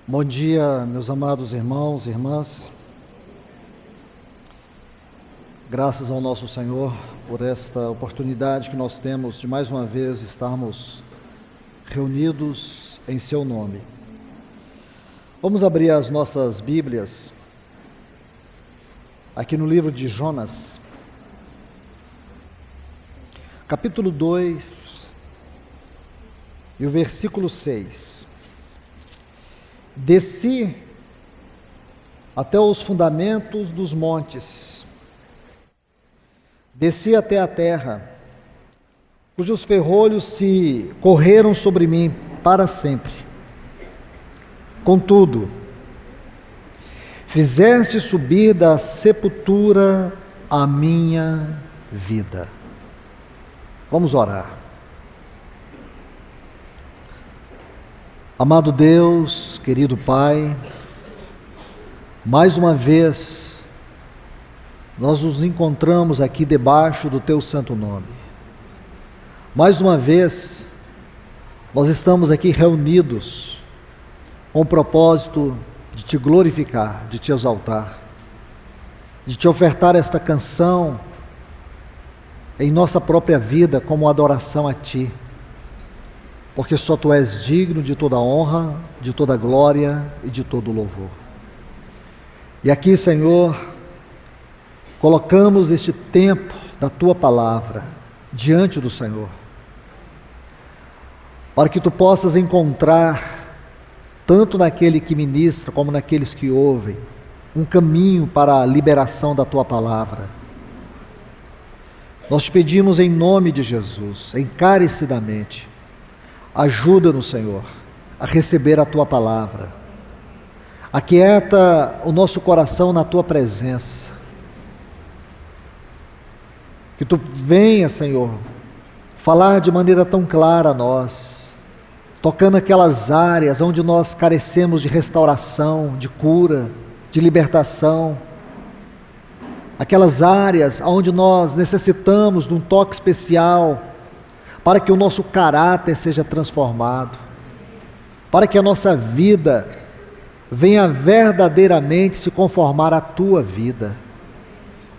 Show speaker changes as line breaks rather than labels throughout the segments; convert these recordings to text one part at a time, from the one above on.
Bom dia, meus amados irmãos e irmãs. Graças ao nosso Senhor por esta oportunidade que nós temos de mais uma vez estarmos reunidos em seu nome. Vamos abrir as nossas Bíblias aqui no livro de Jonas, capítulo 2 e o versículo 6. Desci até os fundamentos dos montes, desci até a terra, cujos ferrolhos se correram sobre mim para sempre. Contudo, fizeste subir da sepultura a minha vida. Vamos orar. Amado Deus, querido Pai, mais uma vez nós nos encontramos aqui debaixo do Teu santo nome. Mais uma vez nós estamos aqui reunidos com o propósito de Te glorificar, de Te exaltar, de Te ofertar esta canção em nossa própria vida como adoração a Ti. Porque só Tu és digno de toda honra, de toda glória e de todo louvor. E aqui, Senhor, colocamos este tempo da Tua palavra diante do Senhor, para que Tu possas encontrar, tanto naquele que ministra como naqueles que ouvem, um caminho para a liberação da Tua palavra. Nós te pedimos em nome de Jesus, encarecidamente, ajuda-nos, Senhor, a receber a Tua palavra. Aquieta o nosso coração na Tua presença. Que Tu venha, Senhor, falar de maneira tão clara a nós, tocando aquelas áreas onde nós carecemos de restauração, de cura, de libertação. Aquelas áreas onde nós necessitamos de um toque especial, para que o nosso caráter seja transformado, para que a nossa vida venha verdadeiramente se conformar à Tua vida.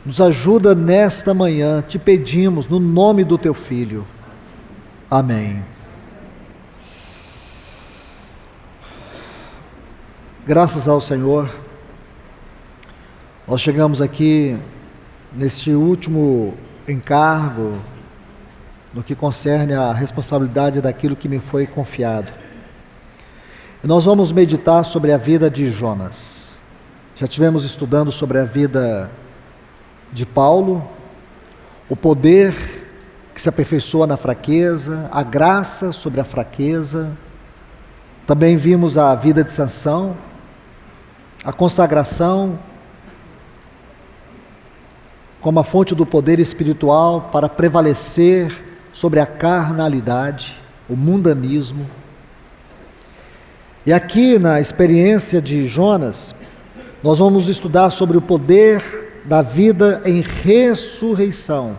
Nos ajuda nesta manhã, te pedimos, no nome do Teu Filho. Amém. Graças ao Senhor, nós chegamos aqui neste último encargo, no que concerne a responsabilidade daquilo que me foi confiado. E nós vamos meditar sobre a vida de Jonas. Já tivemos estudando sobre a vida de Paulo, o poder que se aperfeiçoa na fraqueza, a graça sobre a fraqueza. Também vimos a vida de Sansão, a consagração como a fonte do poder espiritual para prevalecer sobre a carnalidade, o mundanismo. E aqui na experiência de Jonas, nós vamos estudar sobre o poder da vida em ressurreição.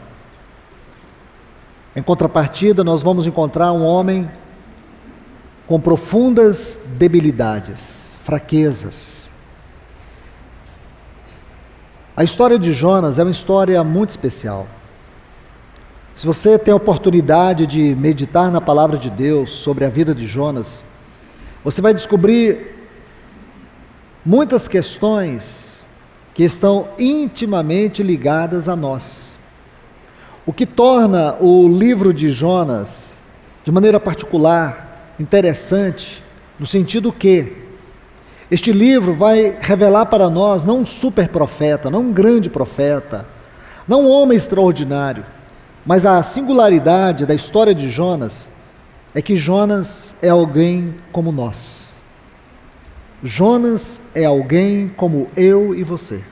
Em contrapartida, nós vamos encontrar um homem com profundas debilidades, fraquezas. A história de Jonas é uma história muito especial. Se você tem a oportunidade de meditar na palavra de Deus sobre a vida de Jonas, você vai descobrir muitas questões que estão intimamente ligadas a nós. O que torna o livro de Jonas, de maneira particular, interessante, no sentido que este livro vai revelar para nós não um super profeta, não um grande profeta, não um homem extraordinário, mas a singularidade da história de Jonas é que Jonas é alguém como nós. Jonas é alguém como eu e você.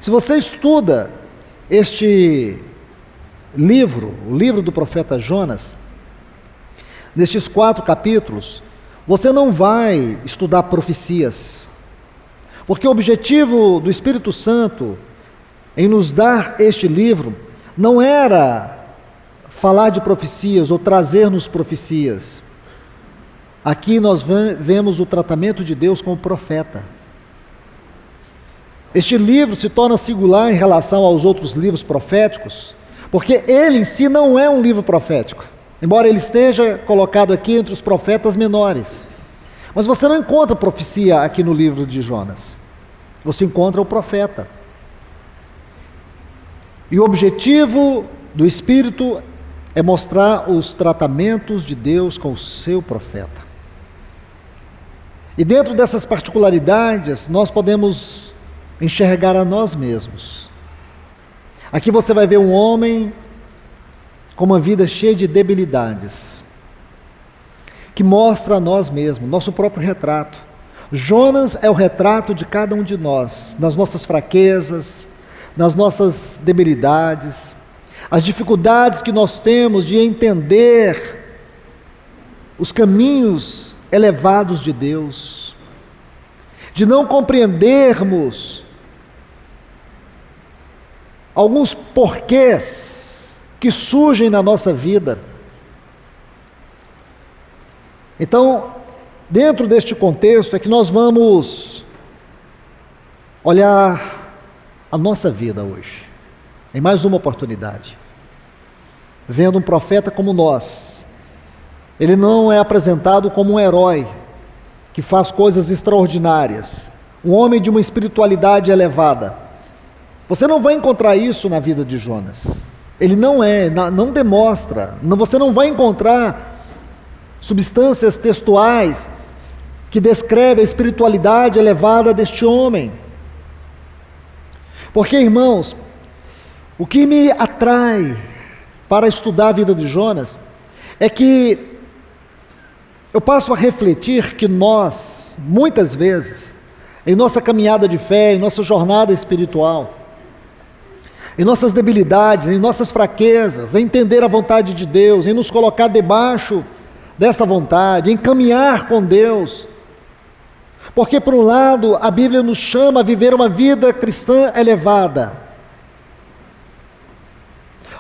Se você estuda este livro, o livro do profeta Jonas, nestes 4 capítulos, você não vai estudar profecias, porque o objetivo do Espírito Santo em nos dar este livro não era falar de profecias ou trazer-nos profecias. Aqui nós vemos o tratamento de Deus como profeta. Este livro se torna singular em relação aos outros livros proféticos, porque ele em si não é um livro profético, embora ele esteja colocado aqui entre os profetas menores. Mas você não encontra profecia aqui no livro de Jonas. Você encontra o profeta. E o objetivo do Espírito é mostrar os tratamentos de Deus com o seu profeta. E dentro dessas particularidades, nós podemos enxergar a nós mesmos. Aqui você vai ver um homem com uma vida cheia de debilidades, que mostra a nós mesmos, nosso próprio retrato. Jonas é o retrato de cada um de nós, nas nossas fraquezas, nas nossas debilidades, as dificuldades que nós temos de entender os caminhos elevados de Deus, de não compreendermos alguns porquês que surgem na nossa vida. Então, dentro deste contexto é que nós vamos olhar a nossa vida hoje, em mais uma oportunidade, vendo um profeta como nós. Ele não é apresentado como um herói que faz coisas extraordinárias, um homem de uma espiritualidade elevada. Você não vai encontrar isso na vida de Jonas. Ele não demonstra, você não vai encontrar substâncias textuais que descrevem a espiritualidade elevada deste homem. Porque, irmãos, o que me atrai para estudar a vida de Jonas é que eu passo a refletir que nós, muitas vezes, em nossa caminhada de fé, em nossa jornada espiritual, em nossas debilidades, em nossas fraquezas, em entender a vontade de Deus, em nos colocar debaixo desta vontade, em caminhar com Deus. Porque, por um lado, a Bíblia nos chama a viver uma vida cristã elevada.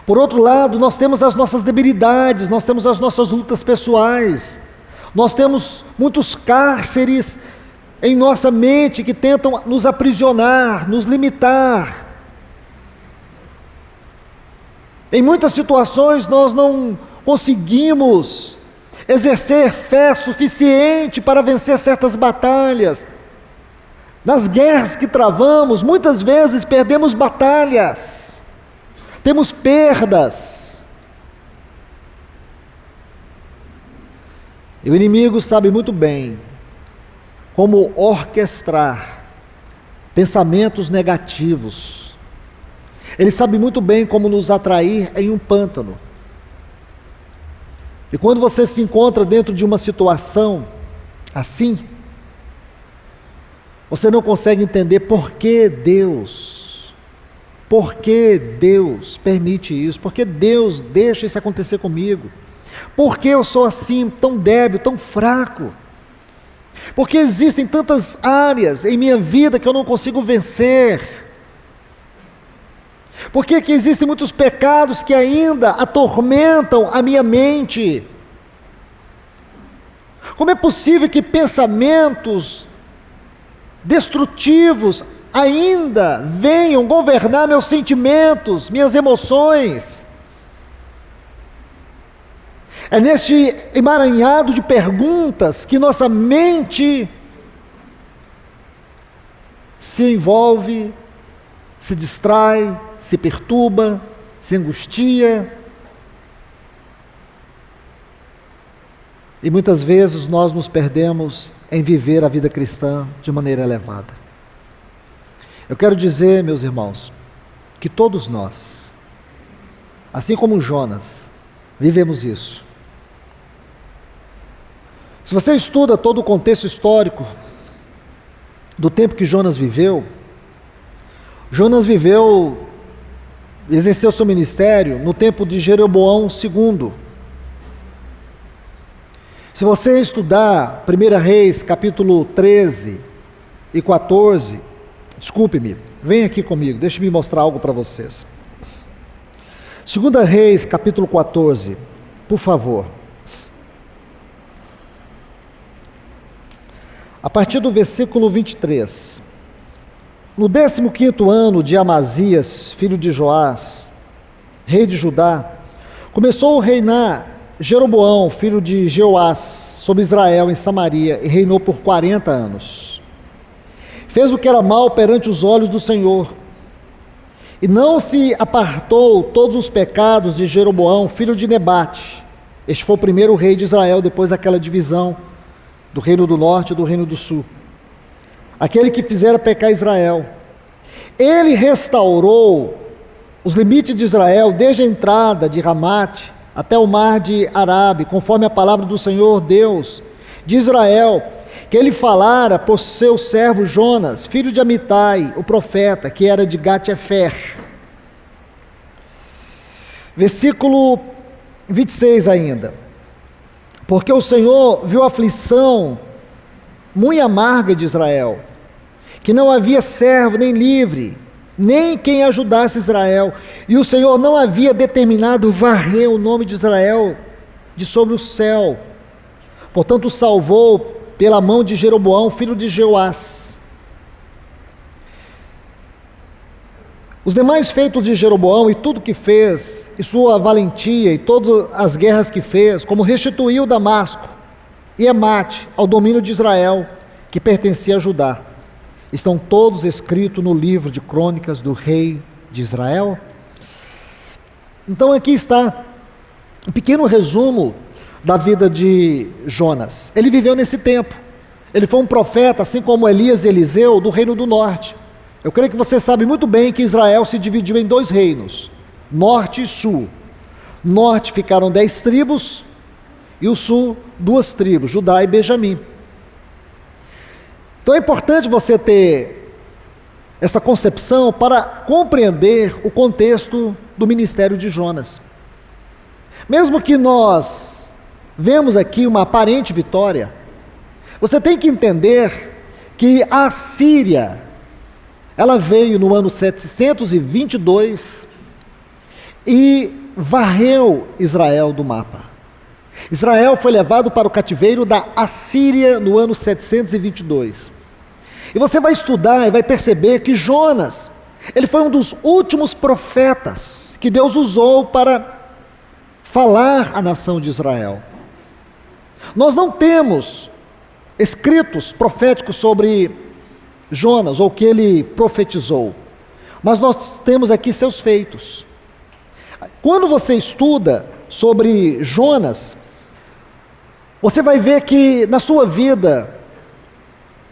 Por outro lado, nós temos as nossas debilidades, nós temos as nossas lutas pessoais, nós temos muitos cárceres em nossa mente que tentam nos aprisionar, nos limitar. Em muitas situações nós não conseguimos exercer fé suficiente para vencer certas batalhas. Nas guerras que travamos, muitas vezes perdemos batalhas, temos perdas. E o inimigo sabe muito bem como orquestrar pensamentos negativos. Ele sabe muito bem como nos atrair em um pântano. E quando você se encontra dentro de uma situação assim, você não consegue entender por que Deus permite isso, por que Deus deixa isso acontecer comigo, por que eu sou assim, tão débil, tão fraco, porque existem tantas áreas em minha vida que eu não consigo vencer, por que existem muitos pecados que ainda atormentam a minha mente, como é possível que pensamentos destrutivos ainda venham governar meus sentimentos, minhas emoções? É neste emaranhado de perguntas que nossa mente se envolve, se distrai, se perturba, se angustia. E muitas vezes nós nos perdemos em viver a vida cristã de maneira elevada. Eu quero dizer, meus irmãos, que todos nós, assim como Jonas, vivemos isso. Se você estuda todo o contexto histórico do tempo que Jonas viveu, exerceu seu ministério no tempo de Jeroboão II. Se você estudar 1 Reis, capítulo 13 e 14, desculpe-me, vem aqui comigo, deixe-me mostrar algo para vocês. 2 Reis, capítulo 14, por favor. a partir do versículo 23. No 15º ano de Amazias, filho de Joás, rei de Judá, começou a reinar Jeroboão, filho de Jeoás, sobre Israel em Samaria, e reinou por 40 anos. Fez o que era mal perante os olhos do Senhor, e não se apartou todos os pecados de Jeroboão, filho de Nebate. Este foi o primeiro rei de Israel, depois daquela divisão do reino do norte e do reino do sul. Aquele que fizera pecar Israel. Ele restaurou os limites de Israel, desde a entrada de Ramate até o mar de Arabe, conforme a palavra do Senhor Deus de Israel, que ele falara por seu servo Jonas, filho de Amitai, o profeta, que era de Gat-Hefer. Versículo 26 ainda. Porque o Senhor viu a aflição muito amarga de Israel, que não havia servo nem livre, nem quem ajudasse Israel, e o Senhor não havia determinado varrer o nome de Israel de sobre o céu. Portanto, salvou pela mão de Jeroboão, filho de Jeoás. Os demais feitos de Jeroboão e tudo que fez, e sua valentia e todas as guerras que fez, como restituiu Damasco e Emate ao domínio de Israel, que pertencia a Judá, estão todos escritos no livro de crônicas do rei de Israel. Então aqui está um pequeno resumo da vida de Jonas. Ele viveu nesse tempo. Ele foi um profeta, assim como Elias e Eliseu, do reino do norte. Eu creio que você sabe muito bem que Israel se dividiu em 2 reinos, norte e sul. Norte ficaram 10 tribos, e o sul 2 tribos, Judá e Benjamim. Então é importante você ter essa concepção para compreender o contexto do ministério de Jonas. Mesmo que nós vemos aqui uma aparente vitória, você tem que entender que a Síria, ela veio no ano 722 e varreu Israel do mapa. Israel foi levado para o cativeiro da Assíria no ano 722. E você vai estudar e vai perceber que Jonas, ele foi um dos últimos profetas que Deus usou para falar à nação de Israel. Nós não temos escritos proféticos sobre Jonas, ou que ele profetizou, mas nós temos aqui seus feitos. Quando você estuda sobre Jonas, você vai ver que na sua vida,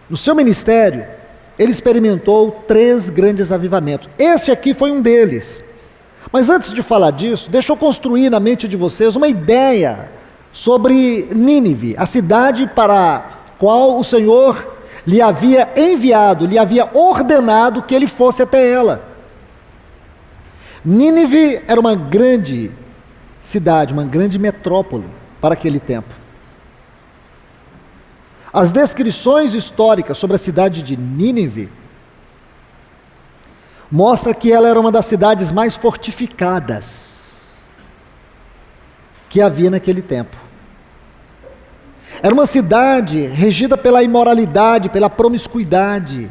no seu ministério, ele experimentou 3 grandes avivamentos. Este aqui foi um deles. Mas antes de falar disso, deixa eu construir na mente de vocês uma ideia sobre Nínive, a cidade para a qual o Senhor lhe havia enviado, lhe havia ordenado que ele fosse até ela. Nínive era uma grande cidade, uma grande metrópole para aquele tempo. As descrições históricas sobre a cidade de Nínive mostram que ela era uma das cidades mais fortificadas que havia naquele tempo. Era uma cidade regida pela imoralidade, pela promiscuidade.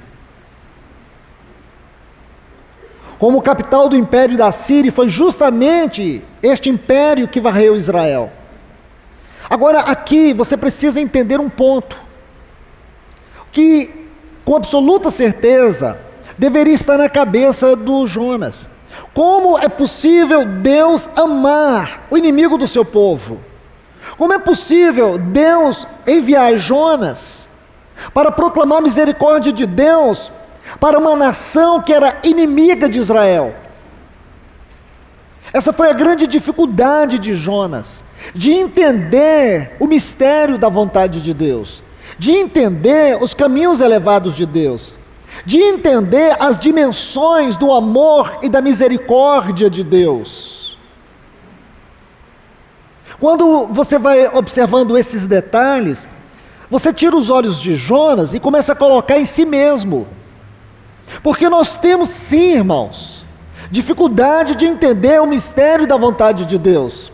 Como capital do império da Síria, foi justamente este império que varreu Israel. Agora, aqui você precisa entender um ponto, que com absoluta certeza deveria estar na cabeça do Jonas. Como é possível Deus amar o inimigo do seu povo? Como é possível Deus enviar Jonas para proclamar a misericórdia de Deus para uma nação que era inimiga de Israel? Essa foi a grande dificuldade de Jonas, de entender o mistério da vontade de Deus, de entender os caminhos elevados de Deus, de entender as dimensões do amor e da misericórdia de Deus. Quando você vai observando esses detalhes, você tira os olhos de Jonas e começa a colocar em si mesmo. Porque nós temos sim, irmãos, dificuldade de entender o mistério da vontade de Deus.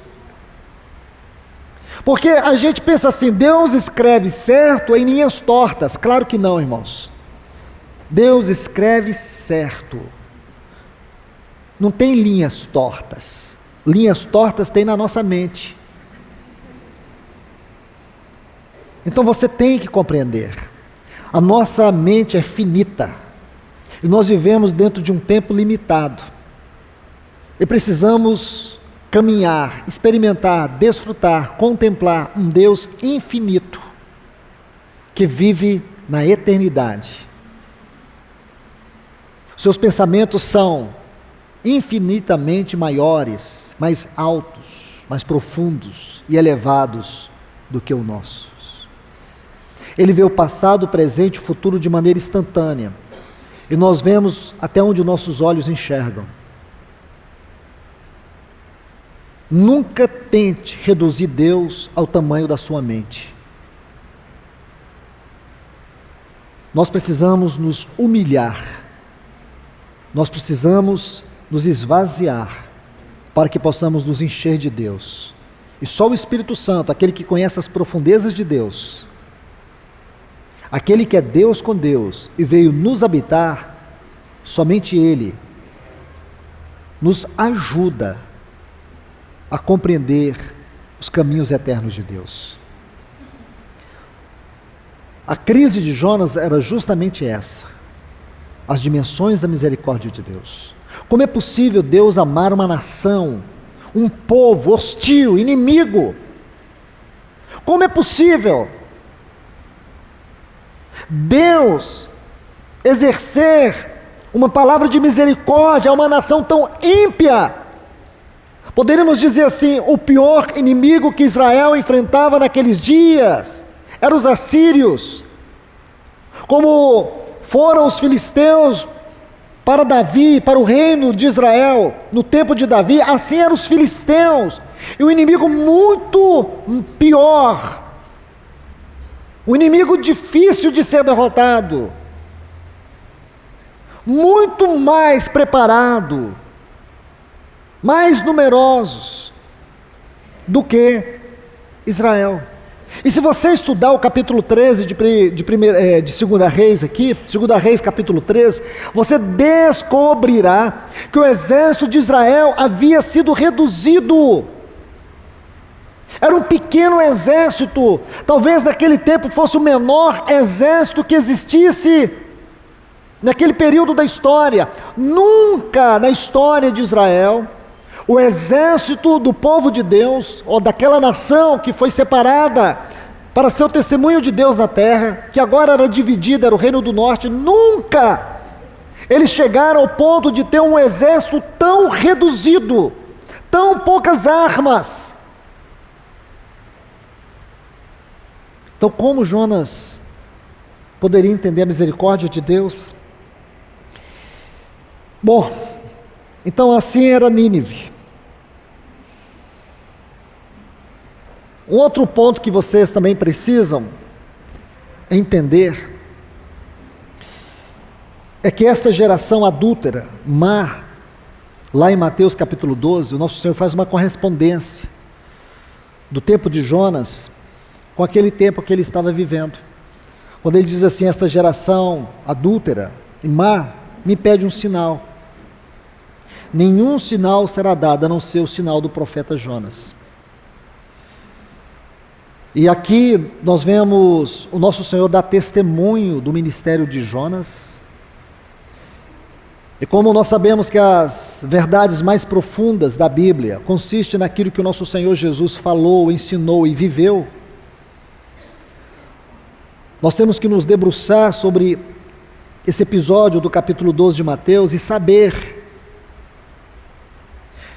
Porque a gente pensa assim, Deus escreve certo em linhas tortas. Claro que não, irmãos. Deus escreve certo. Não tem linhas tortas. Linhas tortas tem na nossa mente. Então você tem que compreender. A nossa mente é finita. E nós vivemos dentro de um tempo limitado. E precisamos caminhar, experimentar, desfrutar, contemplar um Deus infinito, que vive na eternidade. Seus pensamentos são infinitamente maiores, mais altos, mais profundos e elevados do que os nossos. Ele vê o passado, o presente e o futuro de maneira instantânea. E nós vemos até onde nossos olhos enxergam. Nunca tente reduzir Deus ao tamanho da sua mente. Nós precisamos nos humilhar. Nós precisamos nos esvaziar para que possamos nos encher de Deus. E só o Espírito Santo, aquele que conhece as profundezas de Deus, aquele que é Deus com Deus e veio nos habitar, somente Ele nos ajuda a compreender os caminhos eternos de Deus. A crise de Jonas era justamente essa, as dimensões da misericórdia de Deus. Como é possível Deus amar uma nação, um povo hostil, inimigo? Como é possível Deus exercer uma palavra de misericórdia a uma nação tão ímpia? Poderíamos dizer assim, o pior inimigo que Israel enfrentava naqueles dias eram os assírios, como foram os filisteus para Davi, para o reino de Israel, no tempo de Davi, assim eram os filisteus, e um inimigo muito pior, um inimigo difícil de ser derrotado, muito mais preparado, mais numerosos do que Israel. E se você estudar o capítulo 13 de 2 Reis aqui, 2 Reis capítulo 13, você descobrirá que o exército de Israel havia sido reduzido. Era um pequeno exército, talvez naquele tempo fosse o menor exército que existisse naquele período da história. Nunca na história de Israel, o exército do povo de Deus, ou daquela nação que foi separada para ser o testemunho de Deus na terra, que agora era dividida, era o reino do norte, nunca eles chegaram ao ponto de ter um exército tão reduzido, tão poucas armas. Então, como Jonas poderia entender a misericórdia de Deus? Bom, então assim era Nínive. Um outro ponto que vocês também precisam entender é que esta geração adúltera, má, lá em Mateus capítulo 12, o nosso Senhor faz uma correspondência do tempo de Jonas com aquele tempo que ele estava vivendo. Quando ele diz assim, esta geração adúltera e má me pede um sinal. Nenhum sinal será dado a não ser o sinal do profeta Jonas. E aqui nós vemos o nosso Senhor dar testemunho do ministério de Jonas. E como nós sabemos que as verdades mais profundas da Bíblia consistem naquilo que o nosso Senhor Jesus falou, ensinou e viveu, nós temos que nos debruçar sobre esse episódio do capítulo 12 de Mateus e saber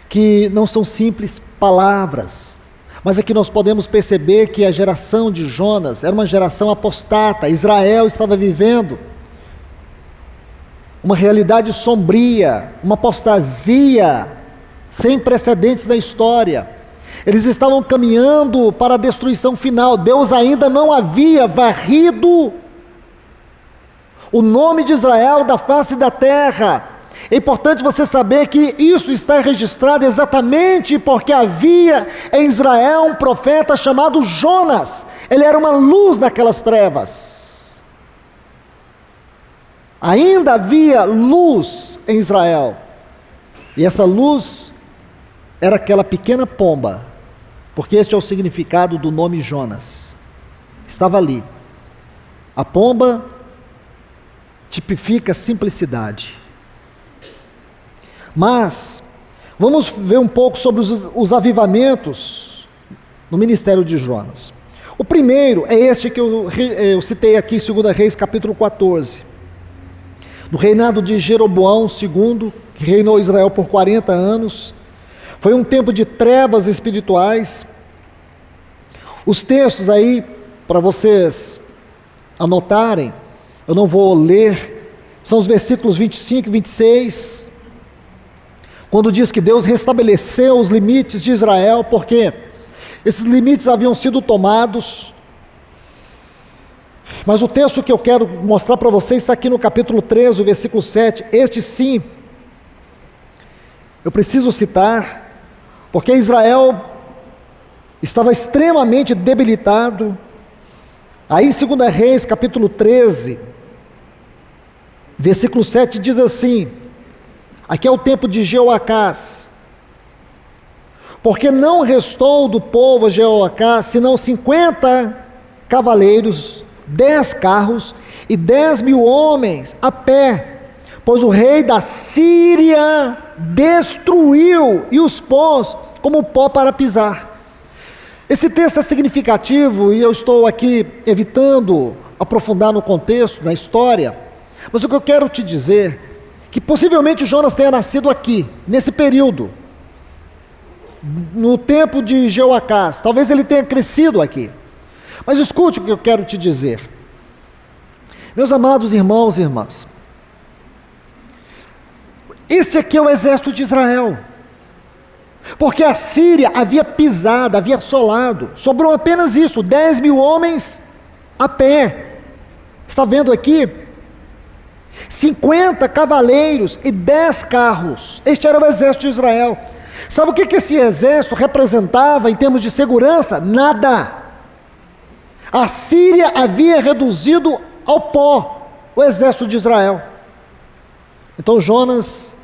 que não são simples palavras, mas aqui nós podemos perceber que a geração de Jonas era uma geração apostata. Israel estava vivendo uma realidade sombria, uma apostasia sem precedentes na história. Eles estavam caminhando para a destruição final. Deus ainda não havia varrido o nome de Israel da face da terra. É importante você saber que isso está registrado exatamente porque havia em Israel um profeta chamado Jonas. Ele era uma luz naquelas trevas. Ainda havia luz em Israel. E essa luz era aquela pequena pomba, porque este é o significado do nome Jonas. Estava ali. A pomba tipifica simplicidade. Mas, vamos ver um pouco sobre os avivamentos no ministério de Jonas. O primeiro é este que eu citei aqui em 2 Reis, capítulo 14. No reinado de Jeroboão II, que reinou Israel por 40 anos, foi um tempo de trevas espirituais. Os textos aí, para vocês anotarem, eu não vou ler, são os versículos 25 e 26, quando diz que Deus restabeleceu os limites de Israel, porque esses limites haviam sido tomados. Mas o texto que eu quero mostrar para vocês está aqui no capítulo 13, o versículo 7. Este sim, eu preciso citar, porque Israel estava extremamente debilitado. Aí em 2 Reis, capítulo 13, versículo 7, diz assim, aqui é o tempo de Jeoacás, porque não restou do povo a Jeoacás, senão 50 cavaleiros, 10 carros e 10.000 homens a pé, pois o rei da Síria destruiu e os pôs como pó para pisar. Esse texto é significativo e eu estou aqui evitando aprofundar no contexto, na história, mas o que eu quero te dizer, que possivelmente Jonas tenha nascido aqui, nesse período, no tempo de Jeoacás, talvez ele tenha crescido aqui. Mas escute o que eu quero te dizer. Meus amados irmãos e irmãs, esse aqui é o exército de Israel, porque a Síria havia pisado, havia assolado, sobrou apenas isso, 10.000 homens a pé. Está vendo aqui? 50 cavaleiros e 10 carros, este era o exército de Israel. Sabe o que esse exército representava em termos de segurança? Nada. A Síria havia reduzido ao pó o exército de Israel. Então Jonas,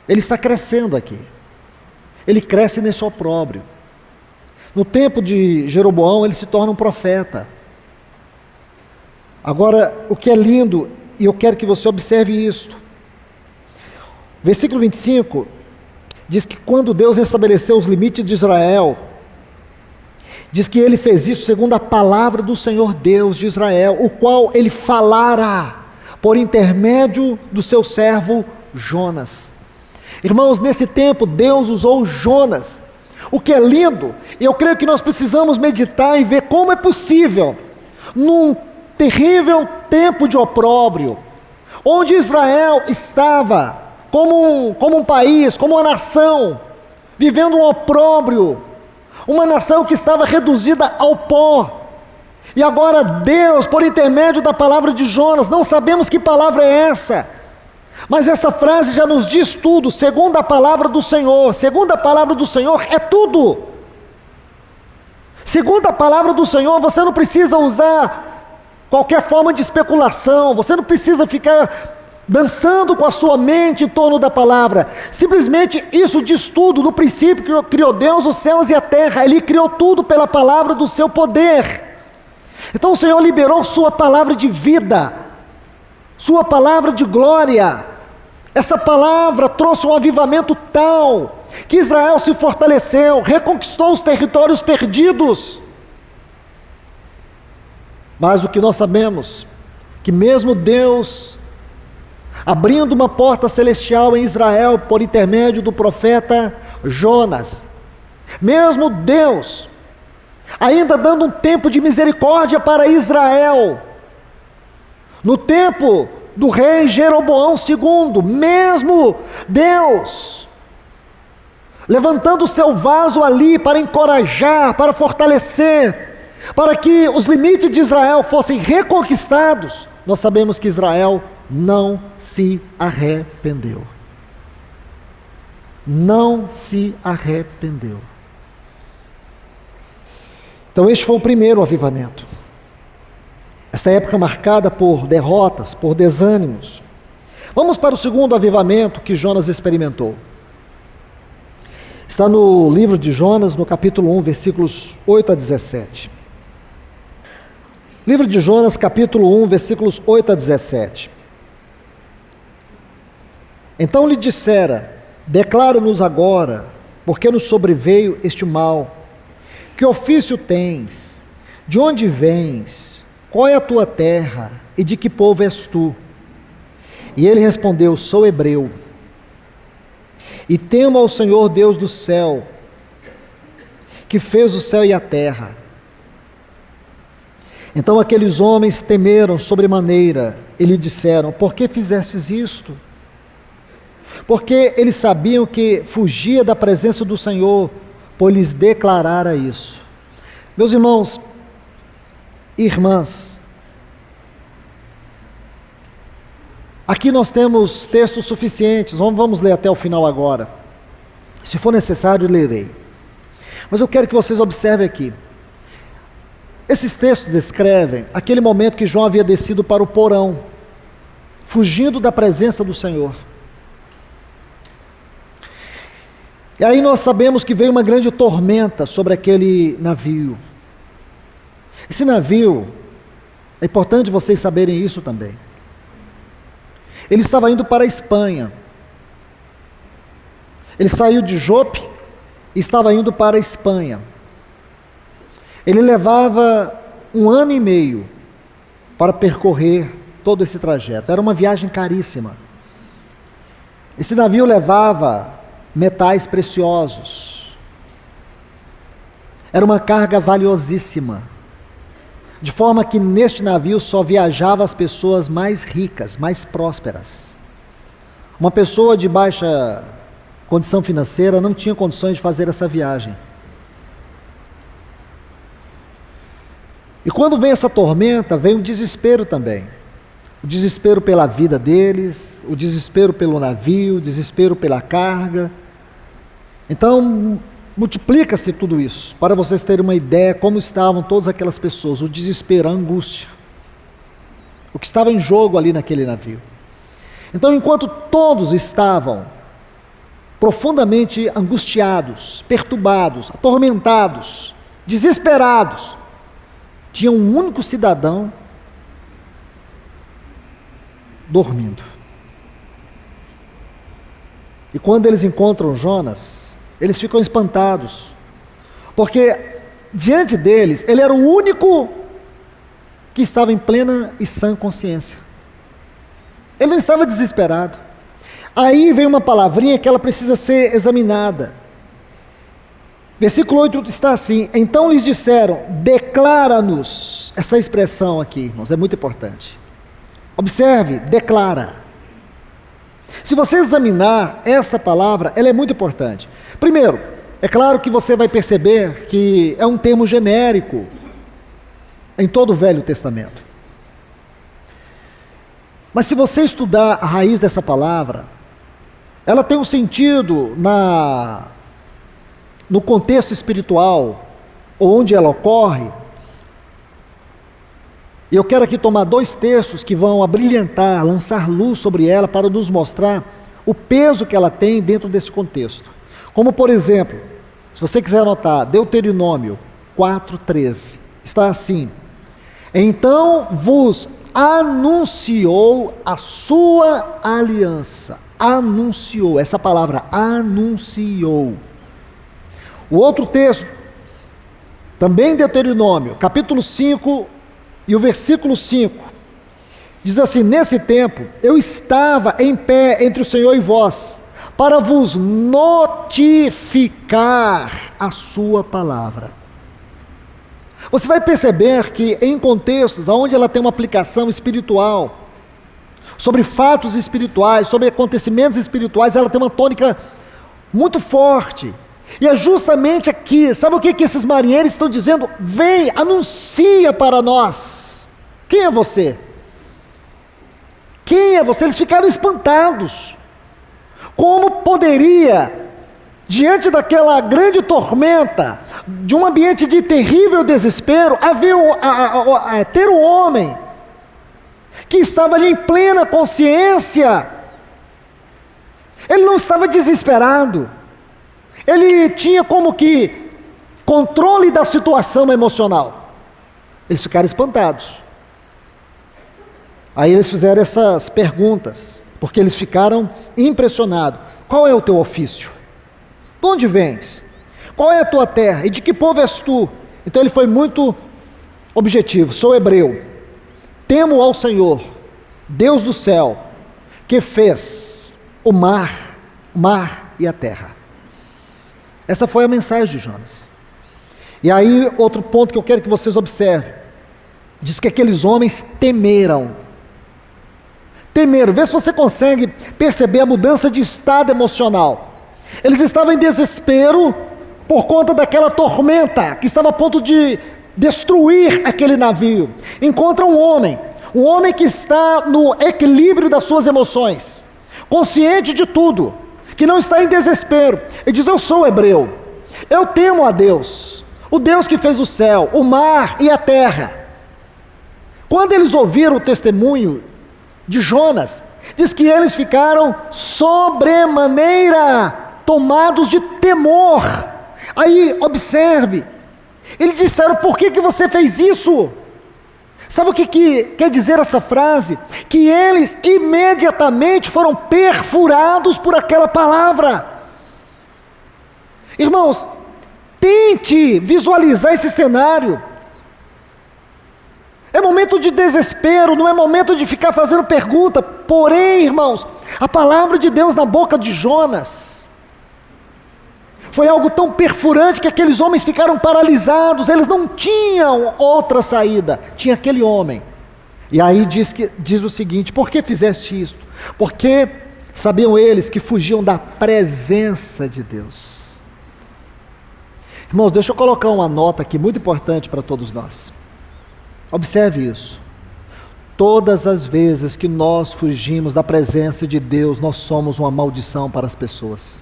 ele está crescendo aqui. Ele cresce nesse opróbrio. No tempo de Jeroboão, ele se torna um profeta. Agora, o que é lindo, e eu quero que você observe isto. Versículo 25, diz que quando Deus estabeleceu os limites de Israel, diz que ele fez isso segundo a palavra do Senhor Deus de Israel, o qual ele falara por intermédio do seu servo Jonas. Irmãos, nesse tempo Deus usou Jonas, o que é lindo, e eu creio que nós precisamos meditar e ver como é possível, num terrível tempo de opróbrio, onde Israel estava como um país, como uma nação, vivendo um opróbrio, uma nação que estava reduzida ao pó, e agora Deus, por intermédio da palavra de Jonas, não sabemos que palavra é essa, mas esta frase já nos diz tudo, segundo a palavra do Senhor. Segundo a palavra do Senhor é tudo. Segundo a palavra do Senhor, você não precisa usar qualquer forma de especulação, você não precisa ficar dançando com a sua mente em torno da palavra. Simplesmente isso diz tudo. No princípio criou Deus os céus e a terra. Ele criou tudo pela palavra do seu poder. Então o Senhor liberou sua palavra de vida, sua palavra de glória. Essa palavra trouxe um avivamento tal que Israel se fortaleceu, reconquistou os territórios perdidos. Mas o que nós sabemos, que mesmo Deus abrindo uma porta celestial em Israel por intermédio do profeta Jonas, mesmo Deus ainda dando um tempo de misericórdia para Israel, no tempo do rei Jeroboão II, mesmo Deus levantando o seu vaso ali para encorajar, para fortalecer, para que os limites de Israel fossem reconquistados, nós sabemos que Israel não se arrependeu. Não se arrependeu. Então este foi o primeiro avivamento. Essa época marcada por derrotas, por desânimos. Vamos para o segundo avivamento que Jonas experimentou. Está no livro de Jonas, no capítulo 1, versículos 8 a 17. Livro de Jonas, capítulo 1, versículos 8 a 17. Então lhe dissera: declara-nos agora, porque nos sobreveio este mal. Que ofício tens? De onde vens? Qual é a tua terra? E de que povo és tu? E ele respondeu: sou hebreu. E temo ao Senhor Deus do céu, que fez o céu e a terra. Então aqueles homens temeram sobremaneira e lhe disseram: por que fizestes isto? Porque eles sabiam que fugia da presença do Senhor, pois lhes declarara isso. Meus irmãos e irmãs, aqui nós temos textos suficientes, vamos ler até o final agora. Se for necessário, lerei. Mas eu quero que vocês observem aqui. Esses textos descrevem aquele momento que João havia descido para o porão, fugindo da presença do Senhor. E aí nós sabemos que veio uma grande tormenta sobre aquele navio. Esse navio, é importante vocês saberem isso também. Ele estava indo para a Espanha. Ele saiu de Jope e estava indo para a Espanha. Ele levava 1 ano e meio para percorrer todo esse trajeto. Era uma viagem caríssima. Esse navio levava metais preciosos. Era uma carga valiosíssima. De forma que neste navio só viajavam as pessoas mais ricas, mais prósperas. Uma pessoa de baixa condição financeira não tinha condições de fazer essa viagem. E quando vem essa tormenta, vem o desespero também. O desespero pela vida deles, o desespero pelo navio, o desespero pela carga. Então, multiplica-se tudo isso, para vocês terem uma ideia como estavam todas aquelas pessoas, o desespero, a angústia, o que estava em jogo ali naquele navio. Então, enquanto todos estavam profundamente angustiados, perturbados, atormentados, desesperados, tinha um único cidadão dormindo. E quando eles encontram Jonas, eles ficam espantados, porque diante deles, ele era o único que estava em plena e sã consciência. Ele não estava desesperado. Aí vem uma palavrinha que ela precisa ser examinada. Versículo 8 está assim: então lhes disseram: declara-nos. Essa expressão aqui, irmãos, é muito importante. Observe, declara. Se você examinar esta palavra, ela é muito importante. Primeiro, é claro que você vai perceber que é um termo genérico em todo o Velho Testamento. Mas se você estudar a raiz dessa palavra, ela tem um sentido no contexto espiritual, onde ela ocorre. E eu quero aqui tomar 2 textos que vão abrilhantar, lançar luz sobre ela para nos mostrar o peso que ela tem dentro desse contexto. Como, por exemplo, se você quiser anotar, Deuteronômio 4:13, está assim: então vos anunciou a sua aliança. Anunciou, essa palavra, anunciou. O outro texto, também Deuteronômio, capítulo 5, e o versículo 5, diz assim: nesse tempo eu estava em pé entre o Senhor e vós, para vos notificar a sua palavra. Você vai perceber que em contextos onde ela tem uma aplicação espiritual, sobre fatos espirituais, sobre acontecimentos espirituais, ela tem uma tônica muito forte. E é justamente aqui, sabe o que esses marinheiros estão dizendo? Vem, anuncia para nós. Quem é você? Quem é você? Eles ficaram espantados. Como poderia, diante daquela grande tormenta, de um ambiente de terrível desespero, ter um homem que estava ali em plena consciência? Ele não estava desesperado, ele tinha como que controle da situação emocional. Eles ficaram espantados. Aí eles fizeram essas perguntas, porque eles ficaram impressionados. Qual é o teu ofício? De onde vens? Qual é a tua terra? E de que povo és tu? Então ele foi muito objetivo. Sou hebreu, temo ao Senhor, Deus do céu, que fez o mar e a terra. Essa foi a mensagem de Jonas. E aí outro ponto que eu quero que vocês observem, diz que aqueles homens temeram, vê se você consegue perceber a mudança de estado emocional. Eles estavam em desespero por conta daquela tormenta que estava a ponto de destruir aquele navio. Encontra um homem que está no equilíbrio das suas emoções, consciente de tudo, que não está em desespero. Ele diz: eu sou hebreu, eu temo a Deus, o Deus que fez o céu, o mar e a terra. Quando eles ouviram o testemunho de Jonas, diz que eles ficaram sobremaneira tomados de temor. Aí observe, eles disseram: por que você fez isso? Sabe o que quer dizer essa frase? Que eles imediatamente foram perfurados por aquela palavra. Irmãos, tente visualizar esse cenário. É momento de desespero, não é momento de ficar fazendo pergunta. Porém, irmãos, a palavra de Deus na boca de Jonas foi algo tão perfurante que aqueles homens ficaram paralisados. Eles não tinham outra saída, tinha aquele homem. E aí diz o seguinte: por que fizeste isto? Porque sabiam eles que fugiam da presença de Deus. Irmãos, deixa eu colocar uma nota aqui muito importante para todos nós. Observe isso. Todas as vezes que nós fugimos da presença de Deus, nós somos uma maldição para as pessoas.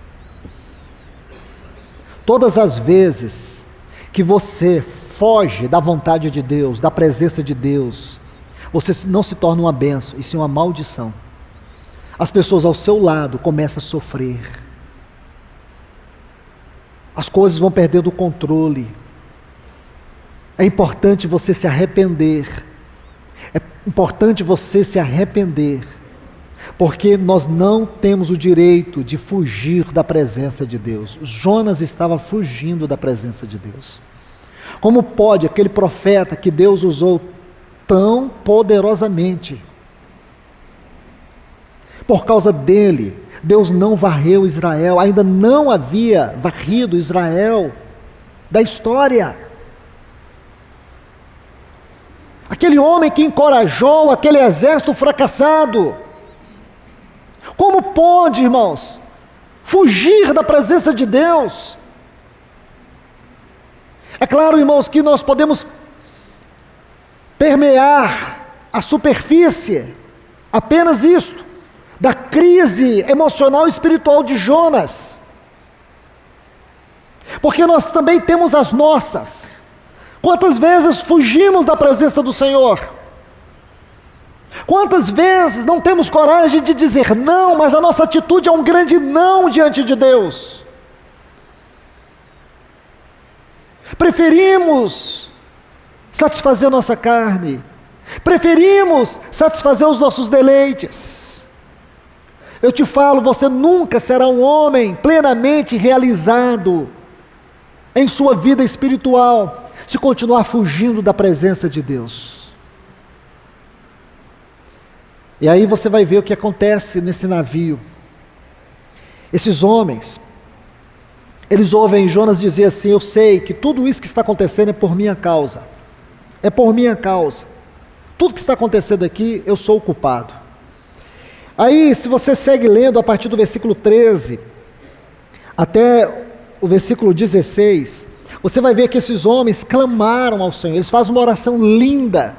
Todas as vezes que você foge da vontade de Deus, da presença de Deus, você não se torna uma bênção, e sim uma maldição. As pessoas ao seu lado começam a sofrer. As coisas vão perdendo o controle. É importante você se arrepender. É importante você se arrepender. Porque nós não temos o direito de fugir da presença de Deus. Jonas estava fugindo da presença de Deus. Como pode aquele profeta que Deus usou tão poderosamente? Por causa dele, Deus não varreu Israel, ainda não havia varrido Israel da história. Aquele homem que encorajou aquele exército fracassado. Como pode, irmãos, fugir da presença de Deus? É claro, irmãos, que nós podemos permear a superfície, apenas isto, da crise emocional e espiritual de Jonas. Porque nós também temos as nossas. Quantas vezes fugimos da presença do Senhor? Quantas vezes não temos coragem de dizer não, mas a nossa atitude é um grande não diante de Deus? Preferimos satisfazer a nossa carne, preferimos satisfazer os nossos deleites. Eu te falo, você nunca será um homem plenamente realizado em sua vida espiritual se continuar fugindo da presença de Deus. E aí você vai ver o que acontece nesse navio. Esses homens, eles ouvem Jonas dizer assim: eu sei que tudo isso que está acontecendo é por minha causa. É por minha causa. Tudo que está acontecendo aqui, eu sou o culpado. Aí, se você segue lendo a partir do versículo 13 até o versículo 16, você vai ver que esses homens clamaram ao Senhor. Eles fazem uma oração linda.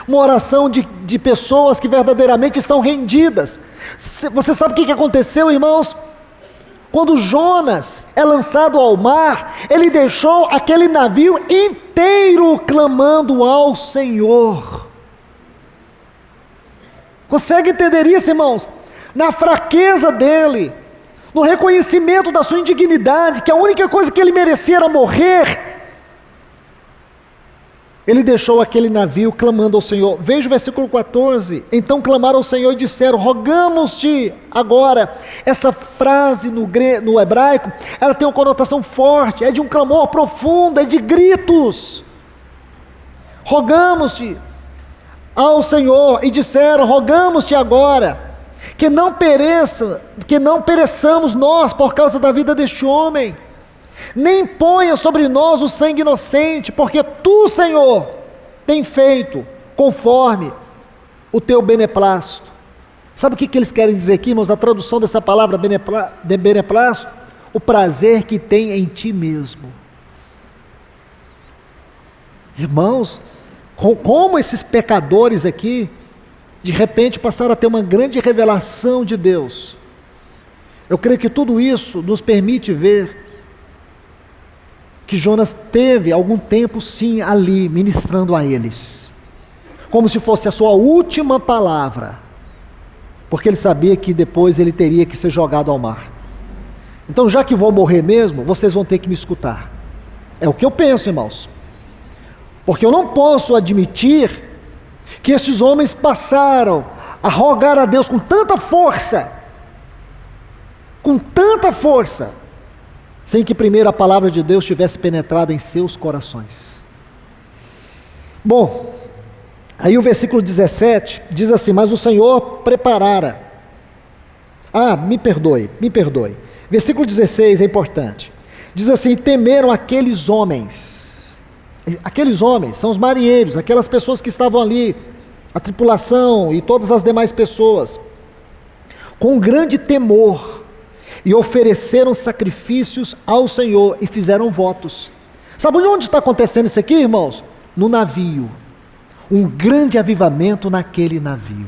uma oração de pessoas que verdadeiramente estão rendidas. Você sabe o que aconteceu, irmãos? Quando Jonas é lançado ao mar, ele deixou aquele navio inteiro clamando ao Senhor. Consegue entender isso, irmãos? Na fraqueza dele, no reconhecimento da sua indignidade, que a única coisa que ele merecia era morrer, ele deixou aquele navio clamando ao Senhor. Veja o versículo 14. Então clamaram ao Senhor e disseram: rogamos-te agora. Essa frase no hebraico, ela tem uma conotação forte, é de um clamor profundo, é de gritos. Rogamos-te ao Senhor e disseram: rogamos-te agora, que não pereçamos nós por causa da vida deste homem, nem ponha sobre nós o sangue inocente, porque tu, Senhor, tem feito conforme o teu beneplácito. Sabe o que eles querem dizer aqui, irmãos? A tradução dessa palavra beneplácito: o prazer que tem em ti mesmo. Irmãos, como esses pecadores aqui, de repente passaram a ter uma grande revelação de Deus. Eu creio que tudo isso nos permite ver que Jonas teve algum tempo sim ali, ministrando a eles, como se fosse a sua última palavra, porque ele sabia que depois ele teria que ser jogado ao mar. Então, já que vou morrer mesmo, vocês vão ter que me escutar. É o que eu penso, irmãos, porque eu não posso admitir que esses homens passaram a rogar a Deus com tanta força, sem que primeiro a palavra de Deus tivesse penetrado em seus corações. Bom, aí o versículo 17 diz assim: mas o Senhor preparara. Me perdoe. Versículo 16 é importante. Diz assim: temeram aqueles homens. Aqueles homens são os marinheiros, aquelas pessoas que estavam ali, a tripulação e todas as demais pessoas, com grande temor, e ofereceram sacrifícios ao Senhor e fizeram votos. Sabe onde está acontecendo isso aqui, irmãos? No navio. Um grande avivamento naquele navio.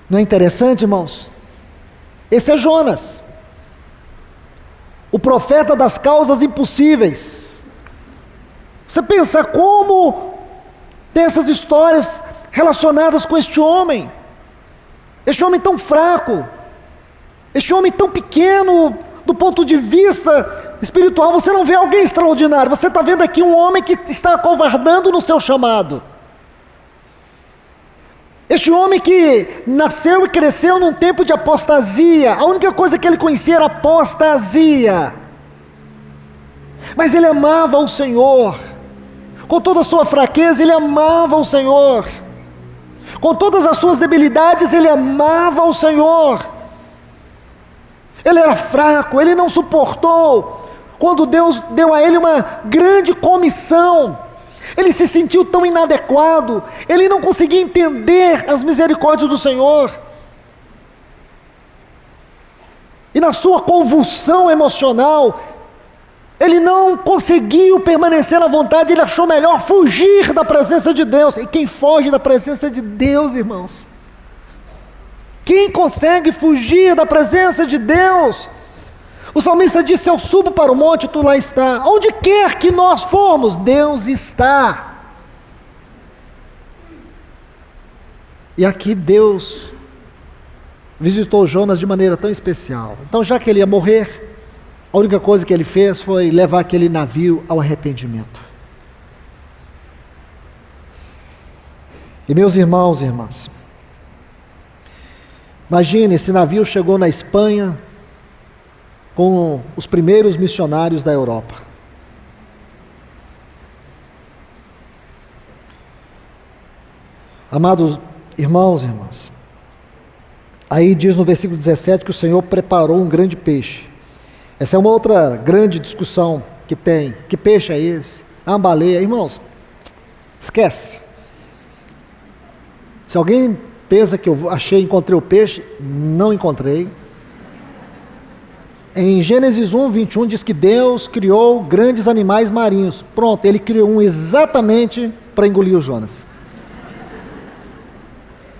Não é interessante, irmãos? Esse é Jonas, o profeta das causas impossíveis. Você pensa como tem essas histórias relacionadas com este homem tão fraco, este homem tão pequeno do ponto de vista espiritual. Você não vê alguém extraordinário, você está vendo aqui um homem que está acovardando no seu chamado. Este homem que nasceu e cresceu num tempo de apostasia, a única coisa que ele conhecia era apostasia, mas ele amava o Senhor, com toda a sua fraqueza ele amava o Senhor, com todas as suas debilidades ele amava o Senhor. Ele era fraco, ele não suportou quando Deus deu a ele uma grande comissão. Ele se sentiu tão inadequado, ele não conseguia entender as misericórdias do Senhor. E na sua convulsão emocional, ele não conseguiu permanecer na vontade, ele achou melhor fugir da presença de Deus. E quem foge da presença de Deus, irmãos? Quem consegue fugir da presença de Deus? O salmista disse: eu subo para o monte, tu lá está. Onde quer que nós formos, Deus está. E aqui Deus visitou Jonas de maneira tão especial. Então, já que ele ia morrer, a única coisa que ele fez foi levar aquele navio ao arrependimento. E meus irmãos e irmãs, imagine, esse navio chegou na Espanha com os primeiros missionários da Europa. Amados irmãos e irmãs, aí diz no versículo 17 que o Senhor preparou um grande peixe. Essa é uma outra grande discussão que tem. Que peixe é esse? É uma baleia. Irmãos, esquece. Se alguém pensa que eu encontrei o peixe, não encontrei. Em Gênesis 1, 21 diz que Deus criou grandes animais marinhos. Pronto, ele criou um exatamente para engolir o Jonas.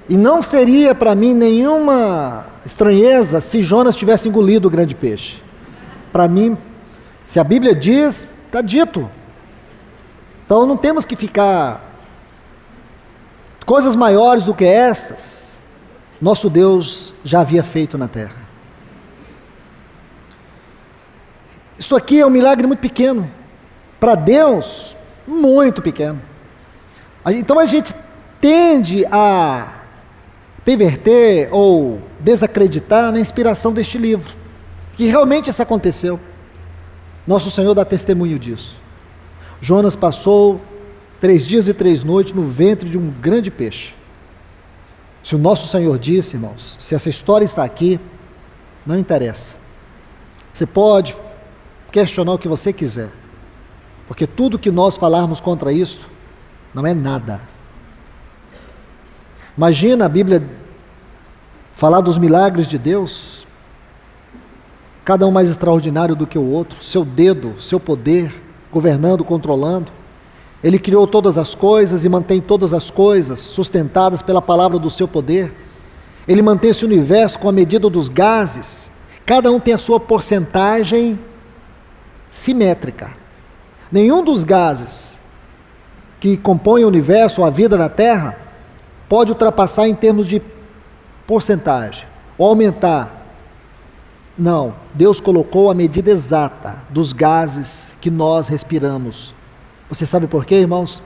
E não seria para mim nenhuma estranheza se Jonas tivesse engolido o grande peixe. Para mim, se a Bíblia diz, está dito. Então não temos que ficar... Coisas maiores do que estas, nosso Deus já havia feito na terra. Isso aqui é um milagre muito pequeno. Para Deus, muito pequeno. Então a gente tende a perverter ou desacreditar na inspiração deste livro. Que realmente isso aconteceu. Nosso Senhor dá testemunho disso. Jonas passou 3 dias e 3 noites no ventre de um grande peixe. Se o nosso Senhor disse, irmãos, se essa história está aqui, não interessa. Você pode questionar o que você quiser, porque tudo que nós falarmos contra isso não é nada. Imagina a Bíblia falar dos milagres de Deus, cada um mais extraordinário do que o outro, seu dedo, seu poder, governando, controlando. Ele criou todas as coisas e mantém todas as coisas sustentadas pela palavra do seu poder. Ele mantém esse universo com a medida dos gases. Cada um tem a sua porcentagem simétrica. Nenhum dos gases que compõem o universo ou a vida na Terra pode ultrapassar em termos de porcentagem ou aumentar. Não, Deus colocou a medida exata dos gases que nós respiramos. Você sabe por quê, irmãos?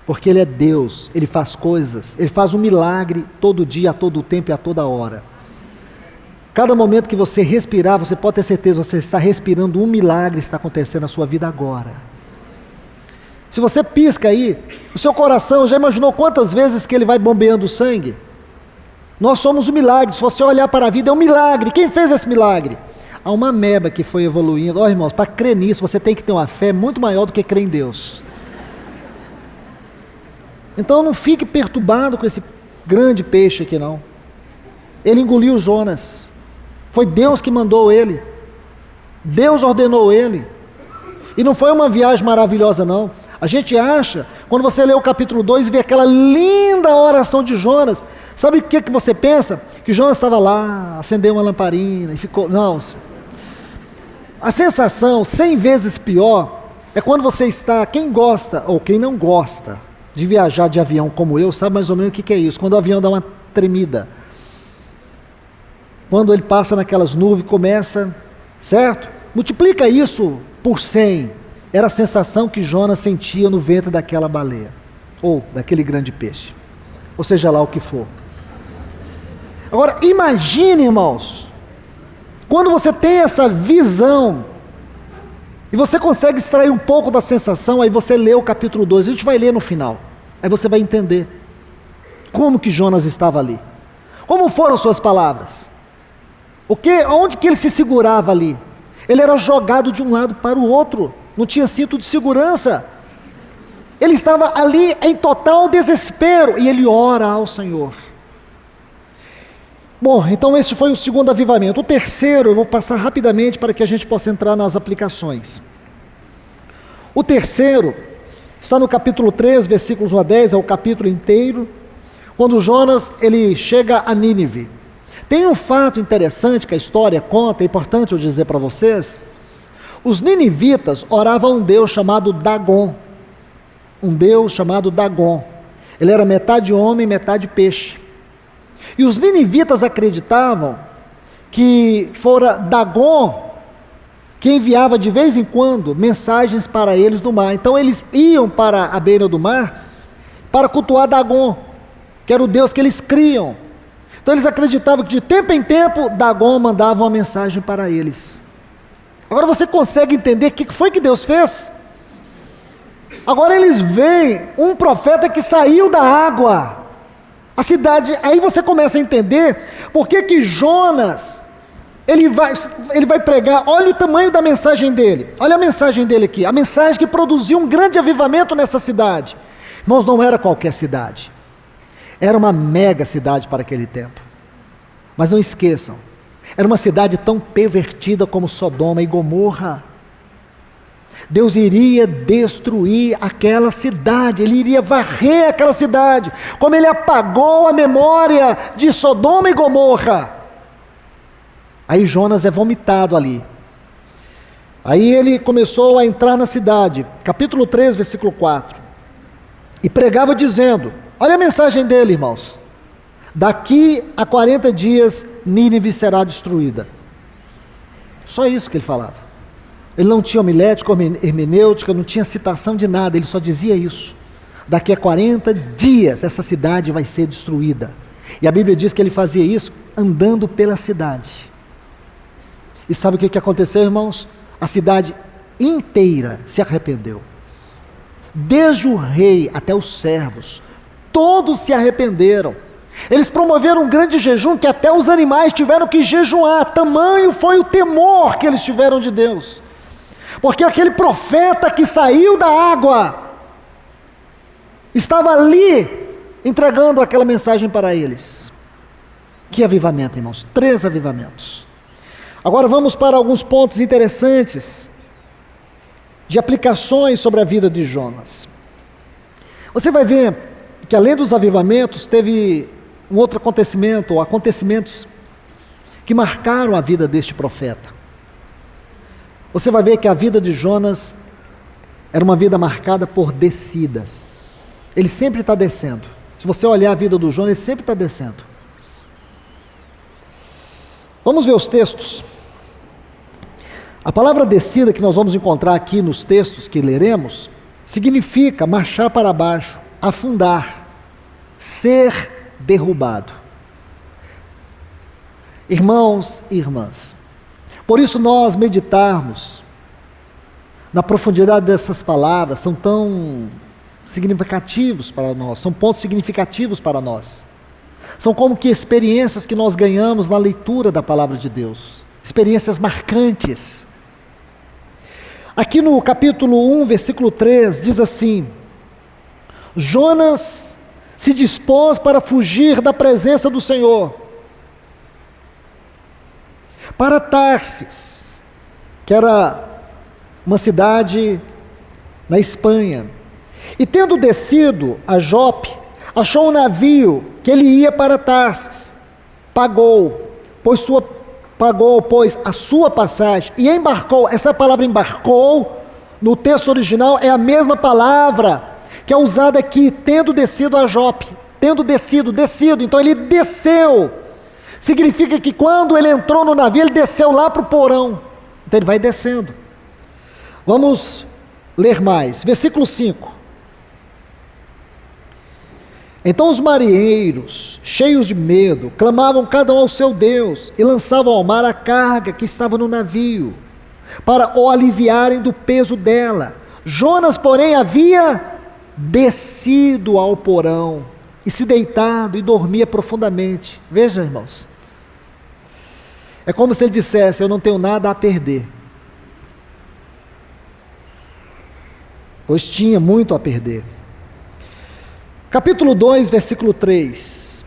Porque Ele é Deus, Ele faz coisas, Ele faz um milagre todo dia, a todo tempo e a toda hora. Cada momento que você respirar, você pode ter certeza, você está respirando, um milagre está acontecendo na sua vida agora. Se você pisca aí, o seu coração, já imaginou quantas vezes que ele vai bombeando sangue? Nós somos um milagre, se você olhar para a vida, é um milagre. Quem fez esse milagre? Há uma ameba que foi evoluindo. Ó, irmãos, para crer nisso, você tem que ter uma fé muito maior do que crer em Deus. Então não fique perturbado com esse grande peixe aqui, não. Ele engoliu Jonas. Foi Deus que mandou ele. Deus ordenou ele. E não foi uma viagem maravilhosa, não. A gente acha, quando você lê o capítulo 2 e vê aquela linda oração de Jonas, sabe o que você pensa? Que Jonas estava lá, acendeu uma lamparina e ficou... Não. A sensação 100 vezes pior é quando você está... Quem gosta ou quem não gosta de viajar de avião como eu, sabe mais ou menos o que é isso. Quando o avião dá uma tremida. Quando ele passa naquelas nuvens, começa, certo? Multiplica isso por 100. Era a sensação que Jonas sentia no ventre daquela baleia, ou daquele grande peixe, ou seja lá o que for. Agora, imagine, irmãos, quando você tem essa visão, e você consegue extrair um pouco da sensação, aí você lê o capítulo 2, a gente vai ler no final, aí você vai entender como que Jonas estava ali, como foram suas palavras. Onde que ele se segurava ali? Ele era jogado de um lado para o outro, não tinha cinto de segurança. Ele estava ali em total desespero, e ele ora ao Senhor. Bom, então esse foi o segundo avivamento. O terceiro, eu vou passar rapidamente para que a gente possa entrar nas aplicações. O terceiro está no capítulo 3, versículos 1 a 10, é o capítulo inteiro, quando Jonas ele chega a Nínive. Tem um fato interessante que a história conta, é importante eu dizer para vocês. Os ninivitas oravam a um Deus chamado Dagon. Um Deus chamado Dagon. Ele era metade homem, metade peixe. E os ninivitas acreditavam que fora Dagon que enviava de vez em quando mensagens para eles do mar. Então eles iam para a beira do mar para cultuar Dagon, que era o Deus que eles criam. Então eles acreditavam que de tempo em tempo Dagon mandava uma mensagem para eles. Agora você consegue entender o que foi que Deus fez? Agora eles veem um profeta que saiu da água. A cidade, aí você começa a entender por que Jonas, ele vai pregar. Olha o tamanho da mensagem dele. Olha a mensagem dele aqui. A mensagem que produziu um grande avivamento nessa cidade. Irmãos, não era qualquer cidade. Era uma mega cidade para aquele tempo. Mas não esqueçam, Era uma cidade tão pervertida como Sodoma e Gomorra. Deus iria destruir aquela cidade, Ele iria varrer aquela cidade, como Ele apagou a memória de Sodoma e Gomorra. Aí Jonas é vomitado ali. Aí ele começou a entrar na cidade, capítulo 3, versículo 4, e pregava dizendo, olha a mensagem dele, irmãos, daqui a 40 dias Nínive será destruída. Só isso que ele falava. Ele não tinha homilética, hermenêutica, não tinha citação de nada, ele só dizia isso. Daqui a 40 dias essa cidade vai ser destruída. E a Bíblia diz que ele fazia isso andando pela cidade. E sabe o que aconteceu, irmãos? A cidade inteira se arrependeu. Desde o rei até os servos, todos se arrependeram. Eles promoveram um grande jejum que até os animais tiveram que jejuar. Tamanho foi o temor que eles tiveram de Deus. Porque aquele profeta que saiu da água estava ali entregando aquela mensagem para eles. Que avivamento, irmãos! 3 avivamentos. Agora vamos para alguns pontos interessantes de aplicações sobre a vida de Jonas. Você vai ver que além dos avivamentos, teve um outro acontecimento, ou acontecimentos que marcaram a vida deste profeta. Você vai ver que a vida de Jonas era uma vida marcada por descidas. Ele sempre está descendo. Se você olhar a vida do Jonas, ele sempre está descendo. Vamos ver os textos. A palavra descida que nós vamos encontrar aqui nos textos que leremos, significa marchar para baixo, afundar, ser derrubado. Irmãos e irmãs, por isso nós meditarmos na profundidade dessas palavras, são tão significativos para nós, são pontos significativos para nós. São como que experiências que nós ganhamos na leitura da palavra de Deus, experiências marcantes. Aqui no capítulo 1, versículo 3, diz assim: Jonas se dispôs para fugir da presença do Senhor, para Tarsis, que era uma cidade na Espanha, e tendo descido a Jope, achou um navio que ele ia para Tarsis, pagou, pois a sua passagem, e embarcou. Essa palavra embarcou, no texto original, é a mesma palavra que é usada aqui, tendo descido a Jope, tendo descido, então ele desceu, significa que quando ele entrou no navio, ele desceu lá para o porão, então ele vai descendo. Vamos ler mais, versículo 5. Então os marinheiros, cheios de medo, clamavam cada um ao seu Deus, e lançavam ao mar a carga que estava no navio, para o aliviarem do peso dela. Jonas, porém, havia descido ao porão, e se deitado, e dormia profundamente. Veja, irmãos, é como se ele dissesse: eu não tenho nada a perder, pois tinha muito a perder. Capítulo 2, versículo 3.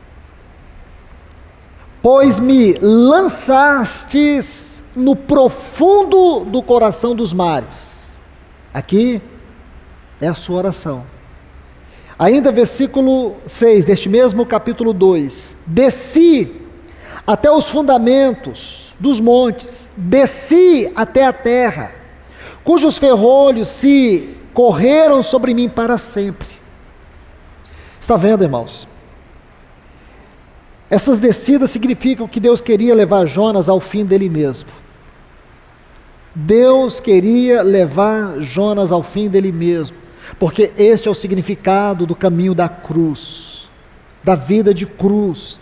Pois me lançastes no profundo do coração dos mares. Aqui é a sua oração. Ainda versículo 6, deste mesmo capítulo 2. Desci até os fundamentos dos montes, desci até a terra, cujos ferrolhos se correram sobre mim para sempre. Está vendo, irmãos? Essas descidas significam que Deus queria levar Jonas ao fim dele mesmo. Deus queria levar Jonas ao fim dele mesmo, porque este é o significado do caminho da cruz, da vida de cruz.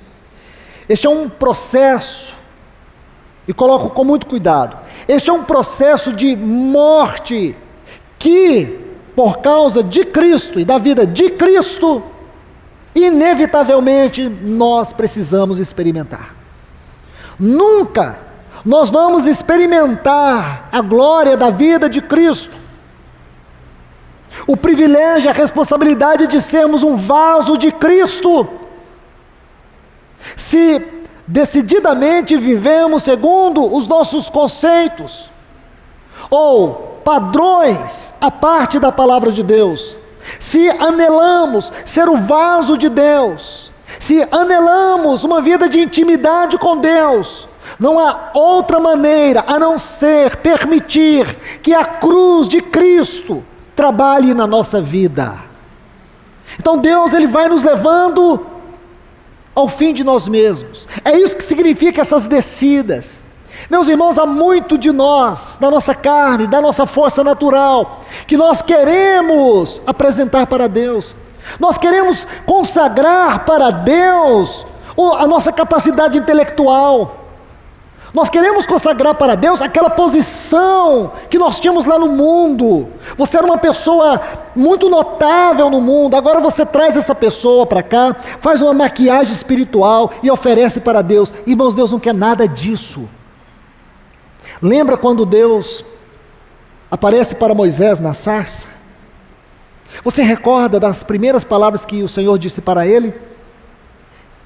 Este é um processo, e coloco com muito cuidado, este é um processo de morte, que por causa de Cristo e da vida de Cristo, inevitavelmente nós precisamos experimentar. Nunca nós vamos experimentar a glória da vida de Cristo, o privilégio, a responsabilidade de sermos um vaso de Cristo, se decididamente vivemos segundo os nossos conceitos, ou padrões à parte da palavra de Deus, se anelamos ser o vaso de Deus, se anelamos uma vida de intimidade com Deus, não há outra maneira a não ser permitir que a cruz de Cristo trabalhe na nossa vida. Então Deus, Ele vai nos levando ao fim de nós mesmos. É isso que significa essas descidas. Meus irmãos, há muito de nós, da nossa carne, da nossa força natural, que nós queremos apresentar para Deus. Nós queremos consagrar para Deus a nossa capacidade intelectual. Nós queremos consagrar para Deus aquela posição que nós tínhamos lá no mundo. Você era uma pessoa muito notável no mundo, agora você traz essa pessoa para cá, faz uma maquiagem espiritual e oferece para Deus. Irmãos, Deus não quer nada disso. Lembra quando Deus aparece para Moisés na sarça? Você recorda das primeiras palavras que o Senhor disse para ele?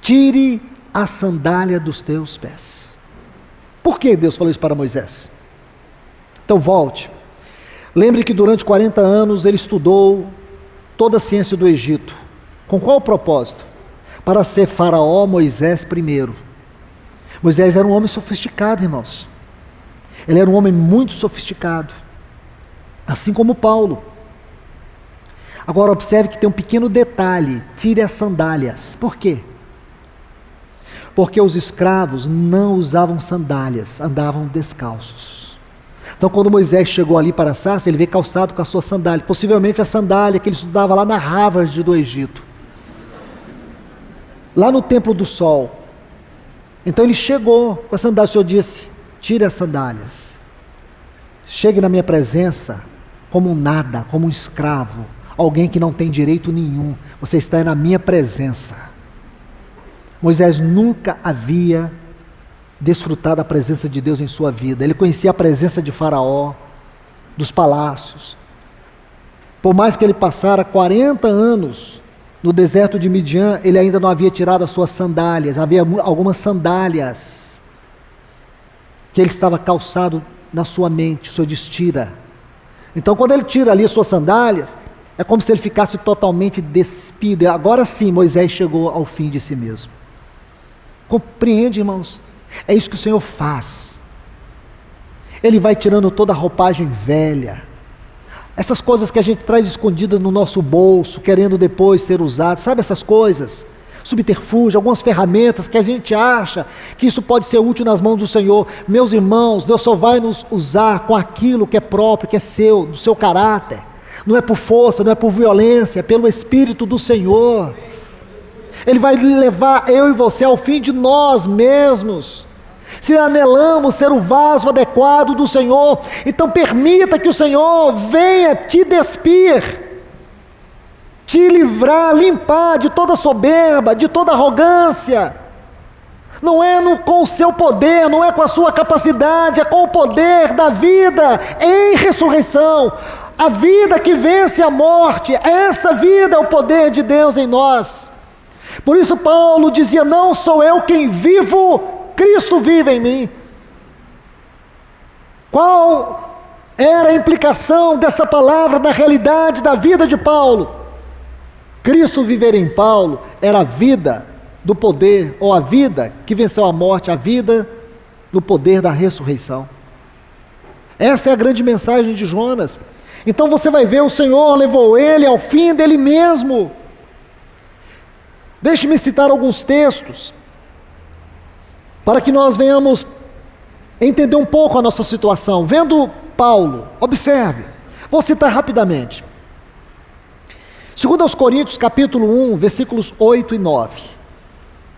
Tire a sandália dos teus pés. Por que Deus falou isso para Moisés? Então volte. Lembre que durante 40 anos ele estudou toda a ciência do Egito. Com qual propósito? Para ser faraó Moisés primeiro. Moisés era um homem sofisticado, irmãos. Ele era um homem muito sofisticado. Assim como Paulo. Agora observe que tem um pequeno detalhe. Tire as sandálias. Por quê? Porque os escravos não usavam sandálias, andavam descalços. Então quando Moisés chegou ali para a sarça, ele veio calçado com a sua sandália, possivelmente a sandália que ele estudava lá na Harvard do Egito, lá no Templo do Sol. Então ele chegou com a sandália, o Senhor disse, tire as sandálias, chegue na minha presença como um nada, como um escravo, alguém que não tem direito nenhum, você está na minha presença. Moisés nunca havia desfrutado da presença de Deus em sua vida. Ele conhecia a presença de Faraó, dos palácios. Por mais que ele passara 40 anos no deserto de Midian, ele ainda não havia tirado as suas sandálias. Havia algumas sandálias que ele estava calçado na sua mente. O Senhor diz, tira. Então quando ele tira ali as suas sandálias, é como se ele ficasse totalmente despido. Agora sim Moisés chegou ao fim de si mesmo. Compreende, irmãos? É isso que o Senhor faz. Ele vai tirando toda a roupagem velha, essas coisas que a gente traz escondidas no nosso bolso, querendo depois ser usado, sabe essas coisas? Subterfúgio, algumas ferramentas que a gente acha que isso pode ser útil nas mãos do Senhor. Meus irmãos, Deus só vai nos usar com aquilo que é próprio, que é seu, do seu caráter. Não é por força, não é por violência, é pelo Espírito do Senhor. Ele vai levar eu e você ao fim de nós mesmos. Se anelamos ser o vaso adequado do Senhor, então permita que o Senhor venha te despir, te livrar, limpar de toda soberba, de toda arrogância. Não é com o seu poder, não é com a sua capacidade, é com o poder da vida em ressurreição. A vida que vence a morte, esta vida é o poder de Deus em nós. Por isso Paulo dizia, não sou eu quem vivo, Cristo vive em mim. Qual era a implicação desta palavra na realidade da vida de Paulo? Cristo viver em Paulo era a vida do poder, ou a vida que venceu a morte, a vida do poder da ressurreição. Essa é a grande mensagem de Jonas. Então você vai ver, o Senhor levou ele ao fim dele mesmo. Deixe-me citar alguns textos, para que nós venhamos entender um pouco a nossa situação. Vendo Paulo, observe, vou citar rapidamente. 2 Coríntios capítulo 1, versículos 8 e 9.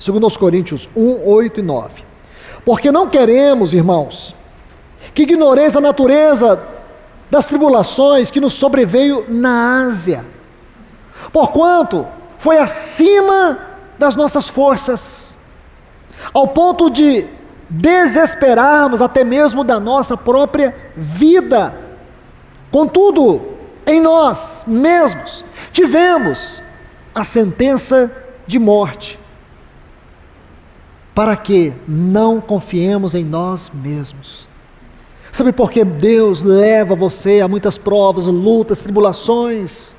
2 Coríntios 1, 8 e 9. Porque não queremos, irmãos, que ignoreis a natureza das tribulações que nos sobreveio na Ásia, porquanto foi acima das nossas forças, ao ponto de desesperarmos até mesmo da nossa própria vida. Contudo, em nós mesmos tivemos a sentença de morte, para que não confiemos em nós mesmos. Sabe por que Deus leva você a muitas provas, lutas, tribulações?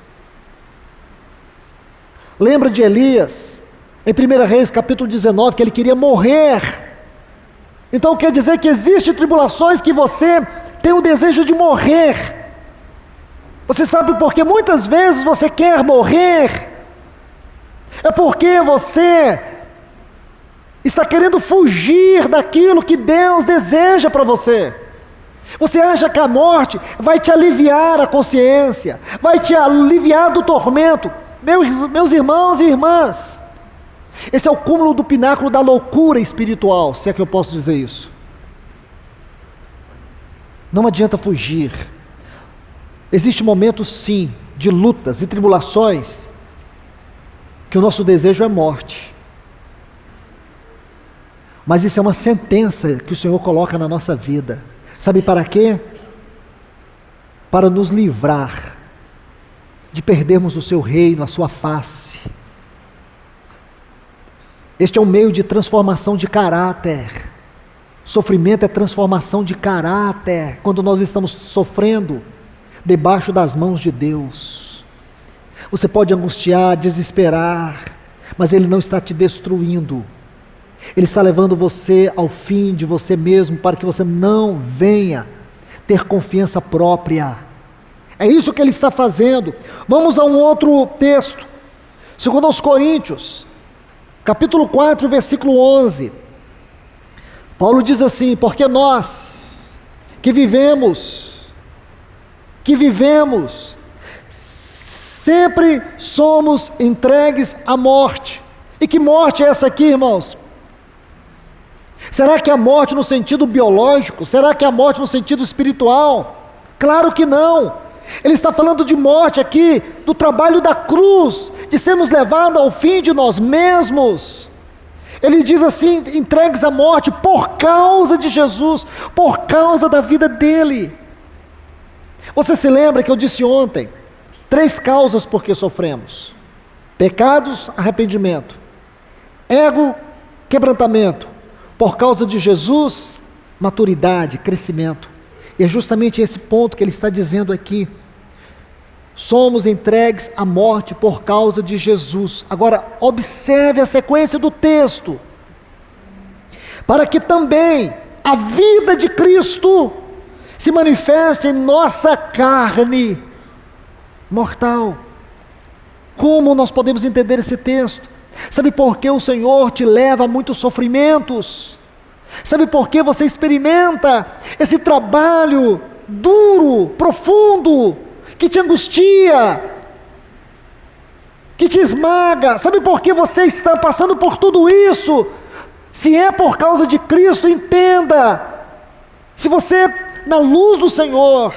Lembra de Elias, em 1 Reis capítulo 19, que ele queria morrer. Então quer dizer que existem tribulações que você tem o desejo de morrer. Você sabe por que muitas vezes você quer morrer? É porque você está querendo fugir daquilo que Deus deseja para você. Você acha que a morte vai te aliviar a consciência, vai te aliviar do tormento. Meus irmãos e irmãs, esse é o cúmulo do pináculo da loucura espiritual, se é que eu posso dizer isso. Não adianta fugir. Existem momentos, sim, de lutas e tribulações, que o nosso desejo é morte. Mas isso é uma sentença que o Senhor coloca na nossa vida. Sabe para quê? Para nos livrar de perdermos o seu reino, a sua face. Este é um meio de transformação de caráter. Sofrimento é transformação de caráter. Quando nós estamos sofrendo debaixo das mãos de Deus, você pode angustiar, desesperar, mas Ele não está te destruindo. Ele está levando você ao fim de você mesmo, para que você não venha ter confiança própria. É isso que Ele está fazendo. Vamos a um outro texto, 2 Coríntios, capítulo 4, versículo 11. Paulo diz assim: porque nós que vivemos, sempre somos entregues à morte. E que morte é essa aqui, irmãos? Será que é a morte no sentido biológico? Será que é a morte no sentido espiritual? Claro que não. Ele está falando de morte aqui, do trabalho da cruz, de sermos levados ao fim de nós mesmos. Ele diz assim: entregues à morte por causa de Jesus, por causa da vida dele. Você se lembra que eu disse ontem, 3 causas por que sofremos: pecados, arrependimento; ego, quebrantamento; por causa de Jesus, maturidade, crescimento. E é justamente esse ponto que ele está dizendo aqui. Somos entregues à morte por causa de Jesus. Agora, observe a sequência do texto. Para que também a vida de Cristo se manifeste em nossa carne mortal. Como nós podemos entender esse texto? Sabe por que o Senhor te leva a muitos sofrimentos? Sabe por que você experimenta esse trabalho duro, profundo, que te angustia, que te esmaga? Sabe por que você está passando por tudo isso? Se é por causa de Cristo, entenda. Se você, na luz do Senhor,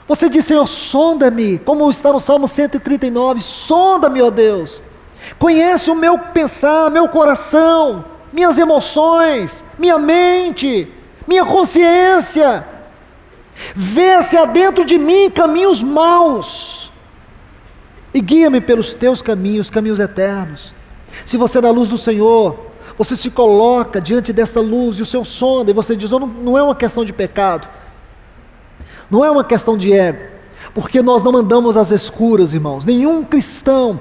você diz: Senhor, sonda-me, como está no Salmo 139, sonda-me, ó Deus. Conhece o meu pensar, meu coração, minhas emoções, minha mente, minha consciência. Vê se há dentro de mim caminhos maus, e guia-me pelos teus caminhos, caminhos eternos. Se você, na luz do Senhor, você se coloca diante desta luz e o seu sonda, e você diz: não é uma questão de pecado, não é uma questão de ego, porque nós não andamos às escuras, irmãos. Nenhum cristão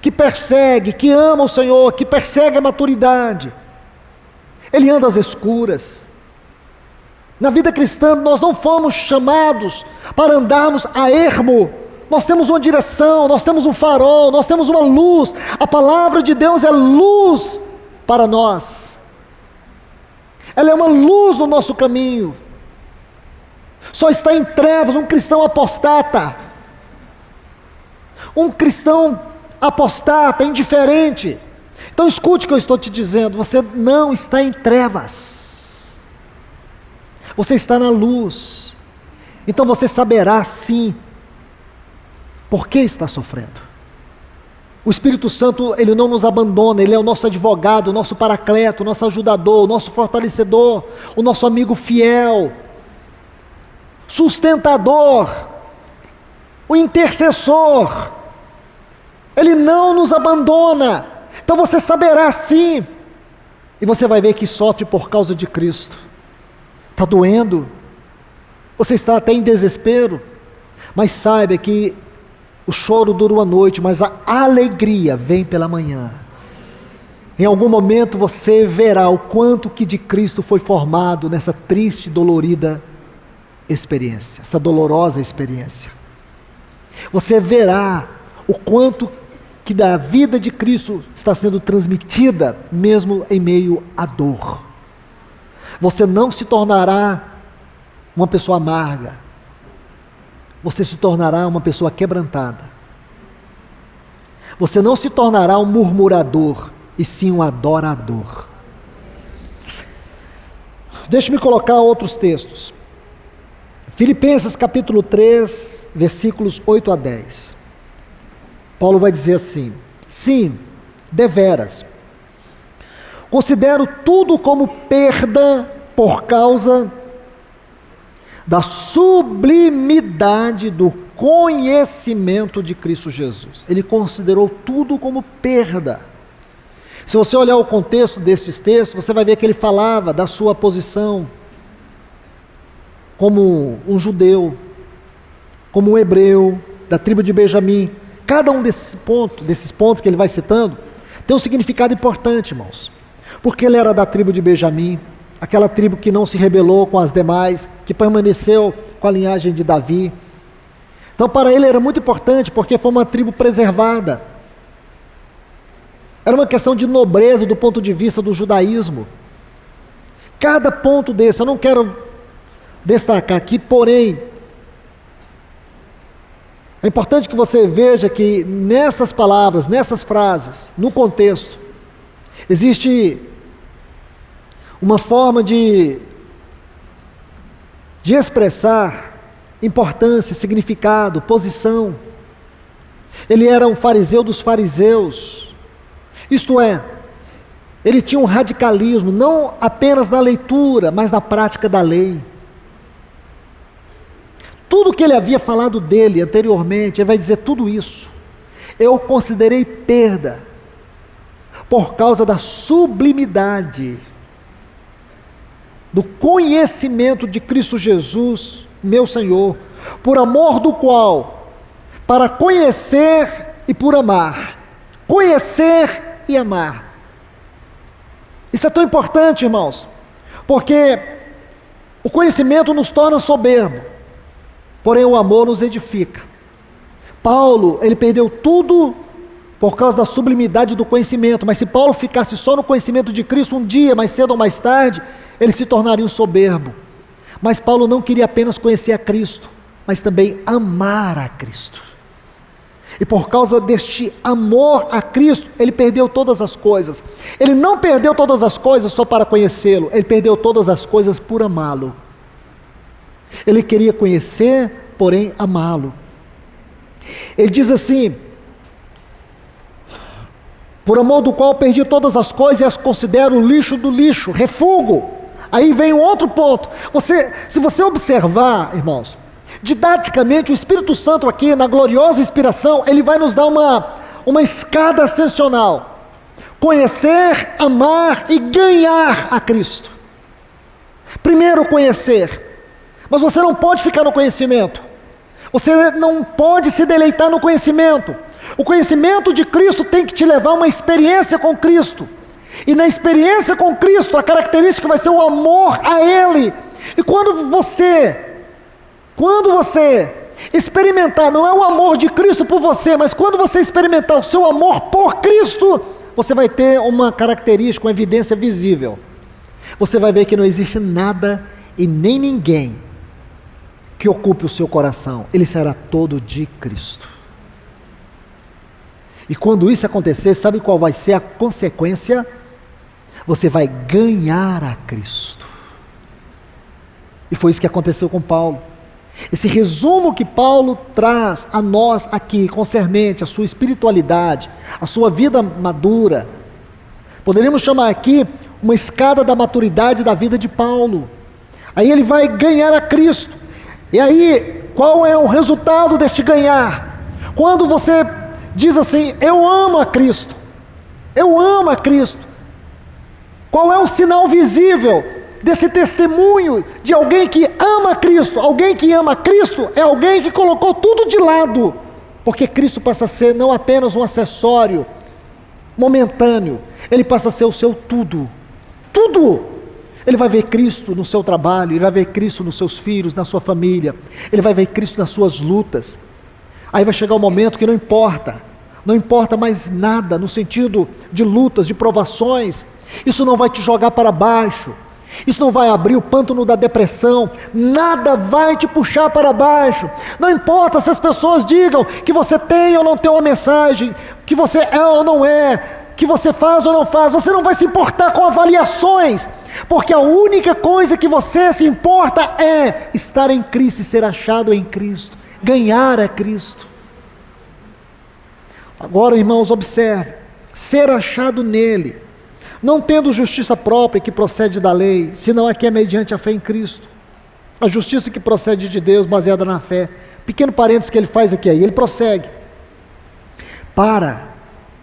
que persegue, que ama o Senhor, que persegue a maturidade, ele anda às escuras. Na vida cristã, nós não fomos chamados para andarmos a ermo. Nós temos uma direção, nós temos um farol, nós temos uma luz. A palavra de Deus é luz para nós. Ela é uma luz no nosso caminho. Só está em trevas um cristão apostata. Um cristão apostata, indiferente. Então escute o que eu estou te dizendo: você não está em trevas, você está na luz. Então você saberá sim por que está sofrendo. O Espírito Santo, ele não nos abandona, ele é o nosso advogado, o nosso paracleto, o nosso ajudador, o nosso fortalecedor, o nosso amigo fiel, sustentador, o intercessor. Ele não nos abandona, Então você saberá sim, e você vai ver que sofre por causa de Cristo. Está doendo, você está até em desespero, mas saiba que o choro dura uma noite, mas a alegria vem pela manhã. Em algum momento você verá o quanto que de Cristo foi formado nessa triste, dolorida experiência, essa dolorosa experiência. Você verá o quanto que da vida de Cristo está sendo transmitida, mesmo em meio à dor. Você não se tornará uma pessoa amarga, você se tornará uma pessoa quebrantada. Você não se tornará um murmurador, e sim um adorador. Deixe-me colocar outros textos. Filipenses capítulo 3, versículos 8 a 10. Paulo vai dizer assim: sim, deveras, considero tudo como perda por causa da sublimidade do conhecimento de Cristo Jesus. Ele considerou tudo como perda. Se você olhar o contexto desses textos, você vai ver que ele falava da sua posição como um judeu, como um hebreu, da tribo de Benjamim. Cada um desses pontos que ele vai citando, tem um significado importante, irmãos. Porque ele era da tribo de Benjamim, aquela tribo que não se rebelou com as demais, que permaneceu com a linhagem de Davi. Então para ele era muito importante, porque foi uma tribo preservada. Era uma questão de nobreza do ponto de vista do judaísmo. Cada ponto desse, eu não quero destacar aqui, porém, é importante que você veja que nessas palavras, nessas frases, no contexto, existe uma forma de expressar importância, significado, posição. Ele era um fariseu dos fariseus. Isto é, ele tinha um radicalismo, não apenas na leitura, mas na prática da lei. Tudo que ele havia falado dele anteriormente, ele vai dizer tudo isso. Eu considerei perda, por causa da sublimidade, do conhecimento de Cristo Jesus, meu Senhor, por amor do qual, para conhecer e por amar. Conhecer e amar. Isso é tão importante, irmãos, porque o conhecimento nos torna soberbo, porém o amor nos edifica. Paulo, ele perdeu tudo por causa da sublimidade do conhecimento, mas se Paulo ficasse só no conhecimento de Cristo, um dia, mais cedo ou mais tarde, ele se tornaria um soberbo. Mas Paulo não queria apenas conhecer a Cristo, mas também amar a Cristo. E por causa deste amor a Cristo, ele perdeu todas as coisas. Ele não perdeu todas as coisas só para conhecê-lo, ele perdeu todas as coisas por amá-lo. Ele queria conhecer, porém amá-lo. Ele diz assim: por amor do qual perdi todas as coisas e as considero lixo do lixo, refúgio. Aí vem um outro ponto. Se você observar, irmãos, didaticamente, o Espírito Santo aqui, na gloriosa inspiração, ele vai nos dar uma escada ascensional. Conhecer, amar e ganhar a Cristo. Primeiro conhecer, mas você não pode ficar no conhecimento. Você não pode se deleitar no conhecimento. O conhecimento de Cristo tem que te levar a uma experiência com Cristo. E na experiência com Cristo, a característica vai ser o amor a Ele. E quando você experimentar, não é o amor de Cristo por você, mas quando você experimentar o seu amor por Cristo, você vai ter uma característica, uma evidência visível. Você vai ver que não existe nada e nem ninguém que ocupe o seu coração. Ele será todo de Cristo. E quando isso acontecer, sabe qual vai ser a consequência? Você vai ganhar a Cristo. E foi isso que aconteceu com Paulo. Esse resumo que Paulo traz a nós aqui, concernente à sua espiritualidade, à sua vida madura, poderíamos chamar aqui uma escada da maturidade da vida de Paulo. Aí ele vai ganhar a Cristo. E aí, qual é o resultado deste ganhar? Quando você diz assim, eu amo a Cristo, Eu amo a Cristo. Qual é o sinal visível desse testemunho de alguém que ama Cristo? Alguém que ama Cristo é alguém que colocou tudo de lado, porque Cristo passa a ser não apenas um acessório momentâneo, ele passa a ser o seu tudo. Tudo! Ele vai ver Cristo no seu trabalho, ele vai ver Cristo nos seus filhos, na sua família, ele vai ver Cristo nas suas lutas. Aí vai chegar o momento que não importa mais nada, no sentido de lutas, de provações, isso não vai te jogar para baixo, isso não vai abrir o pântano da depressão, nada vai te puxar para baixo. Não importa se as pessoas digam que você tem ou não tem uma mensagem, que você é ou não é, que você faz ou não faz, você não vai se importar com avaliações, porque a única coisa que você se importa é estar em Cristo e ser achado em Cristo, ganhar a Cristo. Agora, irmãos, observe, ser achado nele, não tendo justiça própria que procede da lei, senão a que é mediante a fé em Cristo, a justiça que procede de Deus, baseada na fé. Pequeno parênteses que ele faz aqui, aí ele prossegue, para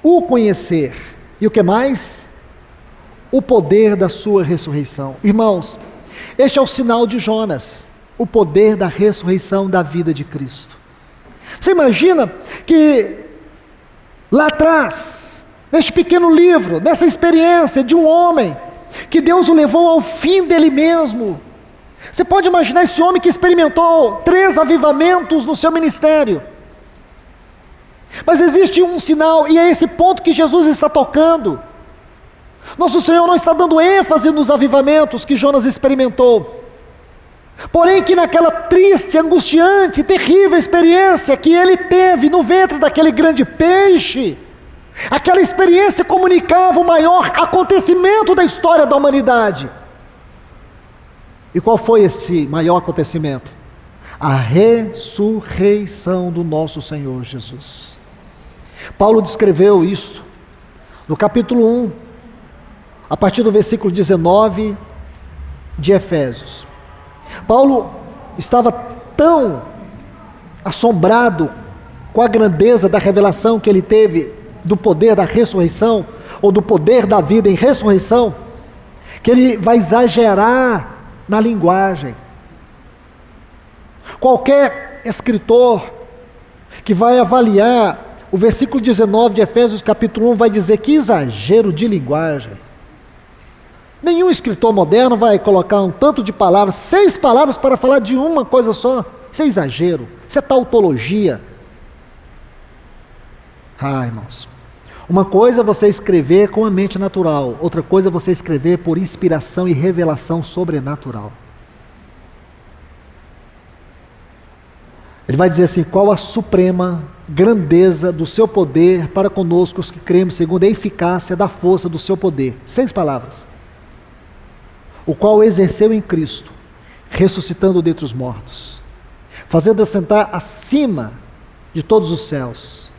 o conhecer, e o que mais? O poder da sua ressurreição. Irmãos, este é o sinal de Jonas, o poder da ressurreição da vida de Cristo. Você imagina que lá atrás, neste pequeno livro, nessa experiência de um homem, que Deus o levou ao fim dele mesmo. Você pode imaginar esse homem que experimentou 3 avivamentos no seu ministério. Mas existe um sinal, e é esse ponto que Jesus está tocando. Nosso Senhor não está dando ênfase nos avivamentos que Jonas experimentou, porém que naquela triste, angustiante, terrível experiência que ele teve no ventre daquele grande peixe, aquela experiência comunicava o maior acontecimento da história da humanidade. E qual foi este maior acontecimento? A ressurreição do nosso Senhor Jesus. Paulo descreveu isto no capítulo 1, a partir do versículo 19 de Efésios. Paulo estava tão assombrado com a grandeza da revelação que ele teve do poder da ressurreição, ou do poder da vida em ressurreição, que ele vai exagerar na linguagem. Qualquer escritor que vai avaliar o versículo 19 de Efésios capítulo 1 vai dizer que exagero de linguagem. Nenhum escritor moderno vai colocar um tanto de palavras, 6 palavras para falar de uma coisa só. Isso é exagero, isso é tautologia. Irmãos, uma coisa é você escrever com a mente natural, outra coisa é você escrever por inspiração e revelação sobrenatural. Ele vai dizer assim: qual a suprema grandeza do seu poder para conosco os que cremos, segundo a eficácia da força do seu poder. 6 palavras. O qual exerceu em Cristo, ressuscitando dentre os mortos, fazendo assentar acima de todos os céus,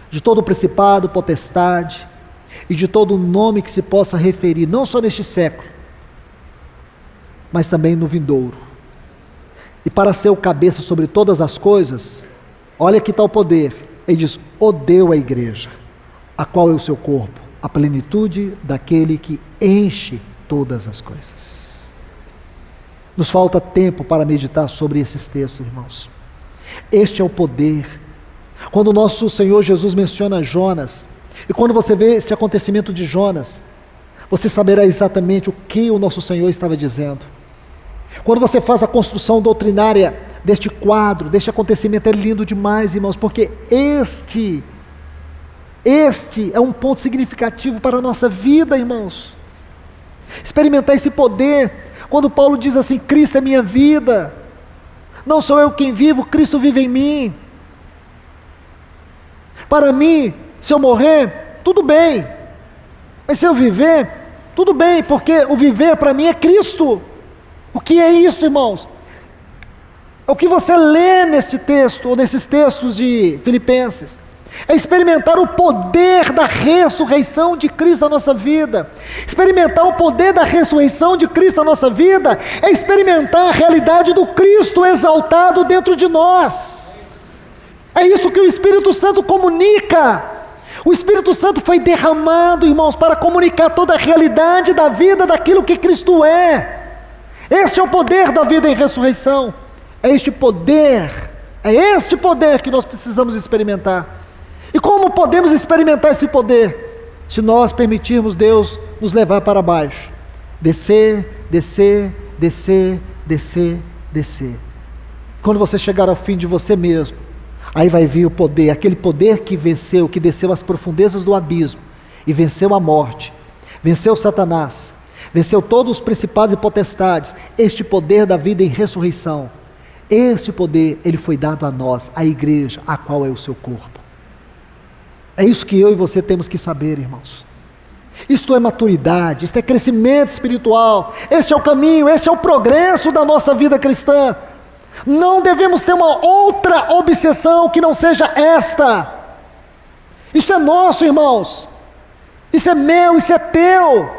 de todo principado, potestade, e de todo nome que se possa referir, não só neste século, mas também no vindouro. E para ser o cabeça sobre todas as coisas, olha que tal poder, ele diz: o deu à igreja, a qual é o seu corpo, a plenitude daquele que enche todas as coisas. Nos falta tempo para meditar sobre esses textos, irmãos. Este é o poder. Quando o nosso Senhor Jesus menciona Jonas, e quando você vê este acontecimento de Jonas, você saberá exatamente o que o nosso Senhor estava dizendo. Quando você faz a construção doutrinária deste quadro, deste acontecimento, é lindo demais, irmãos, porque este é um ponto significativo para a nossa vida, irmãos. Experimentar esse poder, quando Paulo diz assim: Cristo é minha vida, não sou eu quem vivo, Cristo vive em mim. Para mim, se eu morrer, tudo bem, mas se eu viver, tudo bem, porque o viver para mim é Cristo. O que é isso, irmãos? O que você lê neste texto, ou nesses textos de Filipenses, é experimentar o poder da ressurreição de Cristo na nossa vida. Experimentar o poder da ressurreição de Cristo na nossa vida é experimentar a realidade do Cristo exaltado dentro de nós. É isso que o Espírito Santo comunica. O Espírito Santo foi derramado, irmãos, para comunicar toda a realidade da vida, daquilo que Cristo é. Este é o poder da vida em ressurreição. É este poder que nós precisamos experimentar. E como podemos experimentar esse poder? Se nós permitirmos Deus nos levar para baixo. Descer, descer, descer, descer, descer. Quando você chegar ao fim de você mesmo, aí vai vir o poder, aquele poder que venceu, que desceu às profundezas do abismo e venceu a morte, venceu Satanás, venceu todos os principados e potestades. Este poder da vida em ressurreição, este poder, ele foi dado a nós, a igreja, a qual é o seu corpo. É isso que eu e você temos que saber, irmãos. Isto é maturidade, isto é crescimento espiritual, este é o caminho, este é o progresso da nossa vida cristã. Não devemos ter uma outra obsessão que não seja esta. Isto é nosso, irmãos. Isso é meu, isso é teu.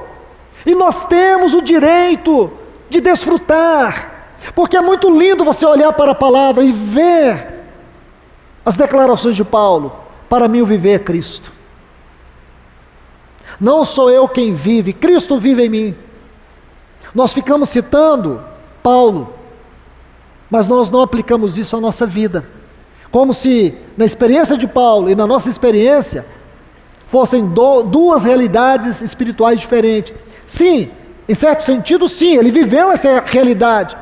E nós temos o direito de desfrutar. Porque é muito lindo você olhar para a palavra e ver as declarações de Paulo. Para mim o viver é Cristo. Não sou eu quem vive, Cristo vive em mim. Nós ficamos citando Paulo, mas nós não aplicamos isso à nossa vida. Como se na experiência de Paulo e na nossa experiência fossem duas realidades espirituais diferentes. Sim, em certo sentido sim, ele viveu essa realidade.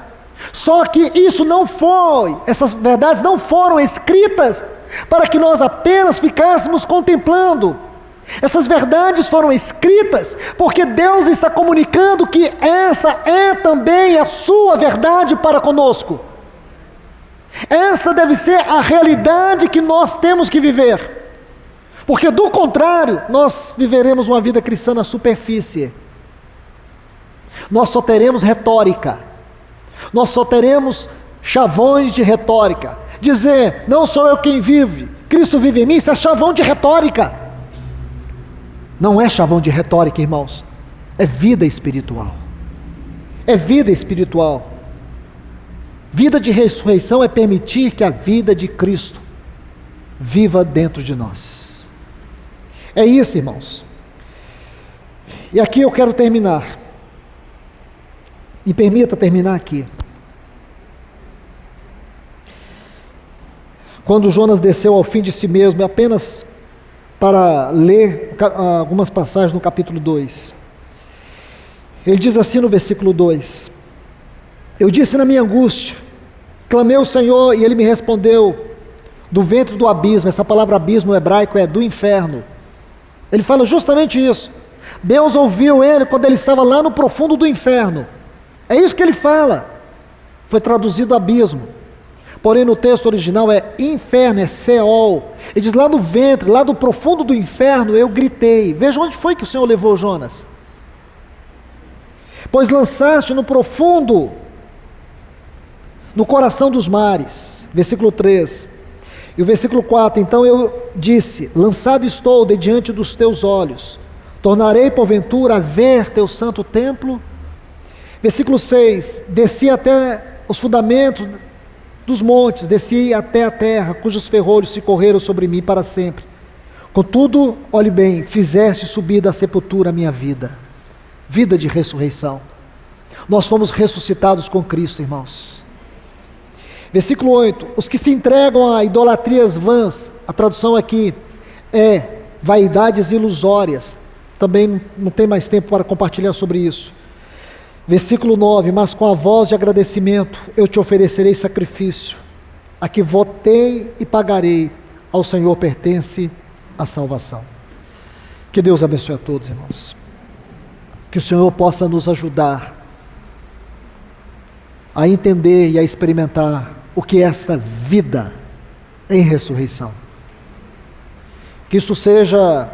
Só que isso não foi, essas verdades não foram escritas para que nós apenas ficássemos contemplando. Essas verdades foram escritas porque Deus está comunicando que esta é também a sua verdade para conosco. Esta deve ser a realidade que nós temos que viver, porque do contrário, nós viveremos uma vida cristã na superfície. Nós só teremos retórica, nós só teremos chavões de retórica. Dizer, não sou eu quem vive, Cristo vive em mim, isso é chavão de retórica. Não é chavão de retórica, irmãos, é vida espiritual. É vida espiritual. Vida de ressurreição é permitir que a vida de Cristo viva dentro de nós. É isso, irmãos. E aqui eu quero terminar. Me permita terminar aqui. Quando Jonas desceu ao fim de si mesmo, apenas para ler algumas passagens no capítulo 2. Ele diz assim no versículo 2: eu disse na minha angústia, clamei ao Senhor e Ele me respondeu do ventre do abismo. Essa palavra abismo no hebraico é do inferno. Ele fala justamente isso. Deus ouviu ele quando ele estava lá no profundo do inferno. É isso que ele fala. Foi traduzido abismo. Porém no texto original é inferno, é Seol. Ele diz lá no ventre, lá do profundo do inferno eu gritei. Veja onde foi que o Senhor levou Jonas. Pois lançaste no profundo, no coração dos mares. Versículo 3. E o versículo 4, então eu disse, lançado estou de diante dos teus olhos, tornarei porventura a ver teu santo templo? Versículo 6, desci até os fundamentos dos montes, desci até a terra, cujos ferrolhos se correram sobre mim para sempre. Contudo, olhe bem, fizeste subir da sepultura a minha vida, vida de ressurreição. Nós fomos ressuscitados com Cristo, irmãos. Versículo 8, os que se entregam a idolatrias vãs, a tradução aqui é vaidades ilusórias, também não tem mais tempo para compartilhar sobre isso. Versículo 9, mas com a voz de agradecimento eu te oferecerei sacrifício, a que votei e pagarei, ao Senhor pertence a salvação. Que Deus abençoe a todos, irmãos. Que o Senhor possa nos ajudar a entender e a experimentar o que é esta vida em ressurreição. Que isso seja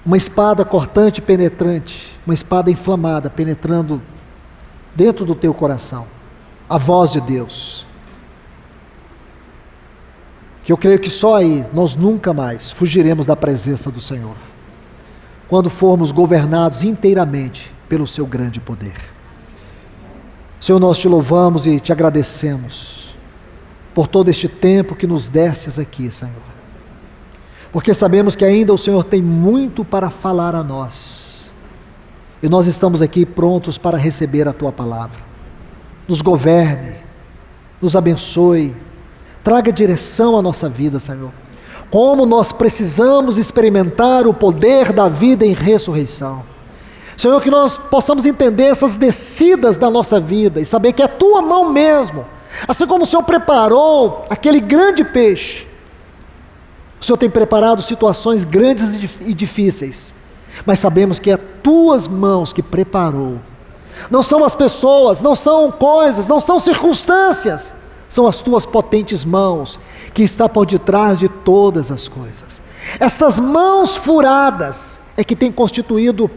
uma espada cortante e penetrante, uma espada inflamada, penetrando dentro do teu coração, a voz de Deus. Que eu creio que só aí nós nunca mais fugiremos da presença do Senhor, quando formos governados inteiramente pelo seu grande poder. Senhor, nós te louvamos e te agradecemos por todo este tempo que nos destes aqui, Senhor. porque sabemos que ainda o Senhor tem muito para falar a nós. E nós estamos aqui prontos para receber a Tua palavra. Nos governe, nos abençoe, traga direção à nossa vida, Senhor. Como nós precisamos experimentar o poder da vida em ressurreição. Senhor, que nós possamos entender essas descidas da nossa vida e saber que é a Tua mão mesmo. Assim como o Senhor preparou aquele grande peixe, o Senhor tem preparado situações grandes e difíceis, mas sabemos que é Tuas mãos que preparou. Não são as pessoas, não são coisas, não são circunstâncias, são as Tuas potentes mãos que está por detrás de todas as coisas. Estas mãos furadas é que têm constituído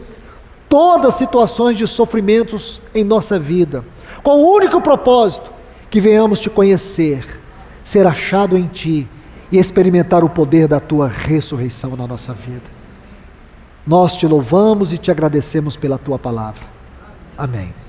todas as situações de sofrimentos em nossa vida, com o único propósito que venhamos Te conhecer, ser achado em Ti e experimentar o poder da Tua ressurreição na nossa vida. Nós Te louvamos e Te agradecemos pela Tua palavra. Amém.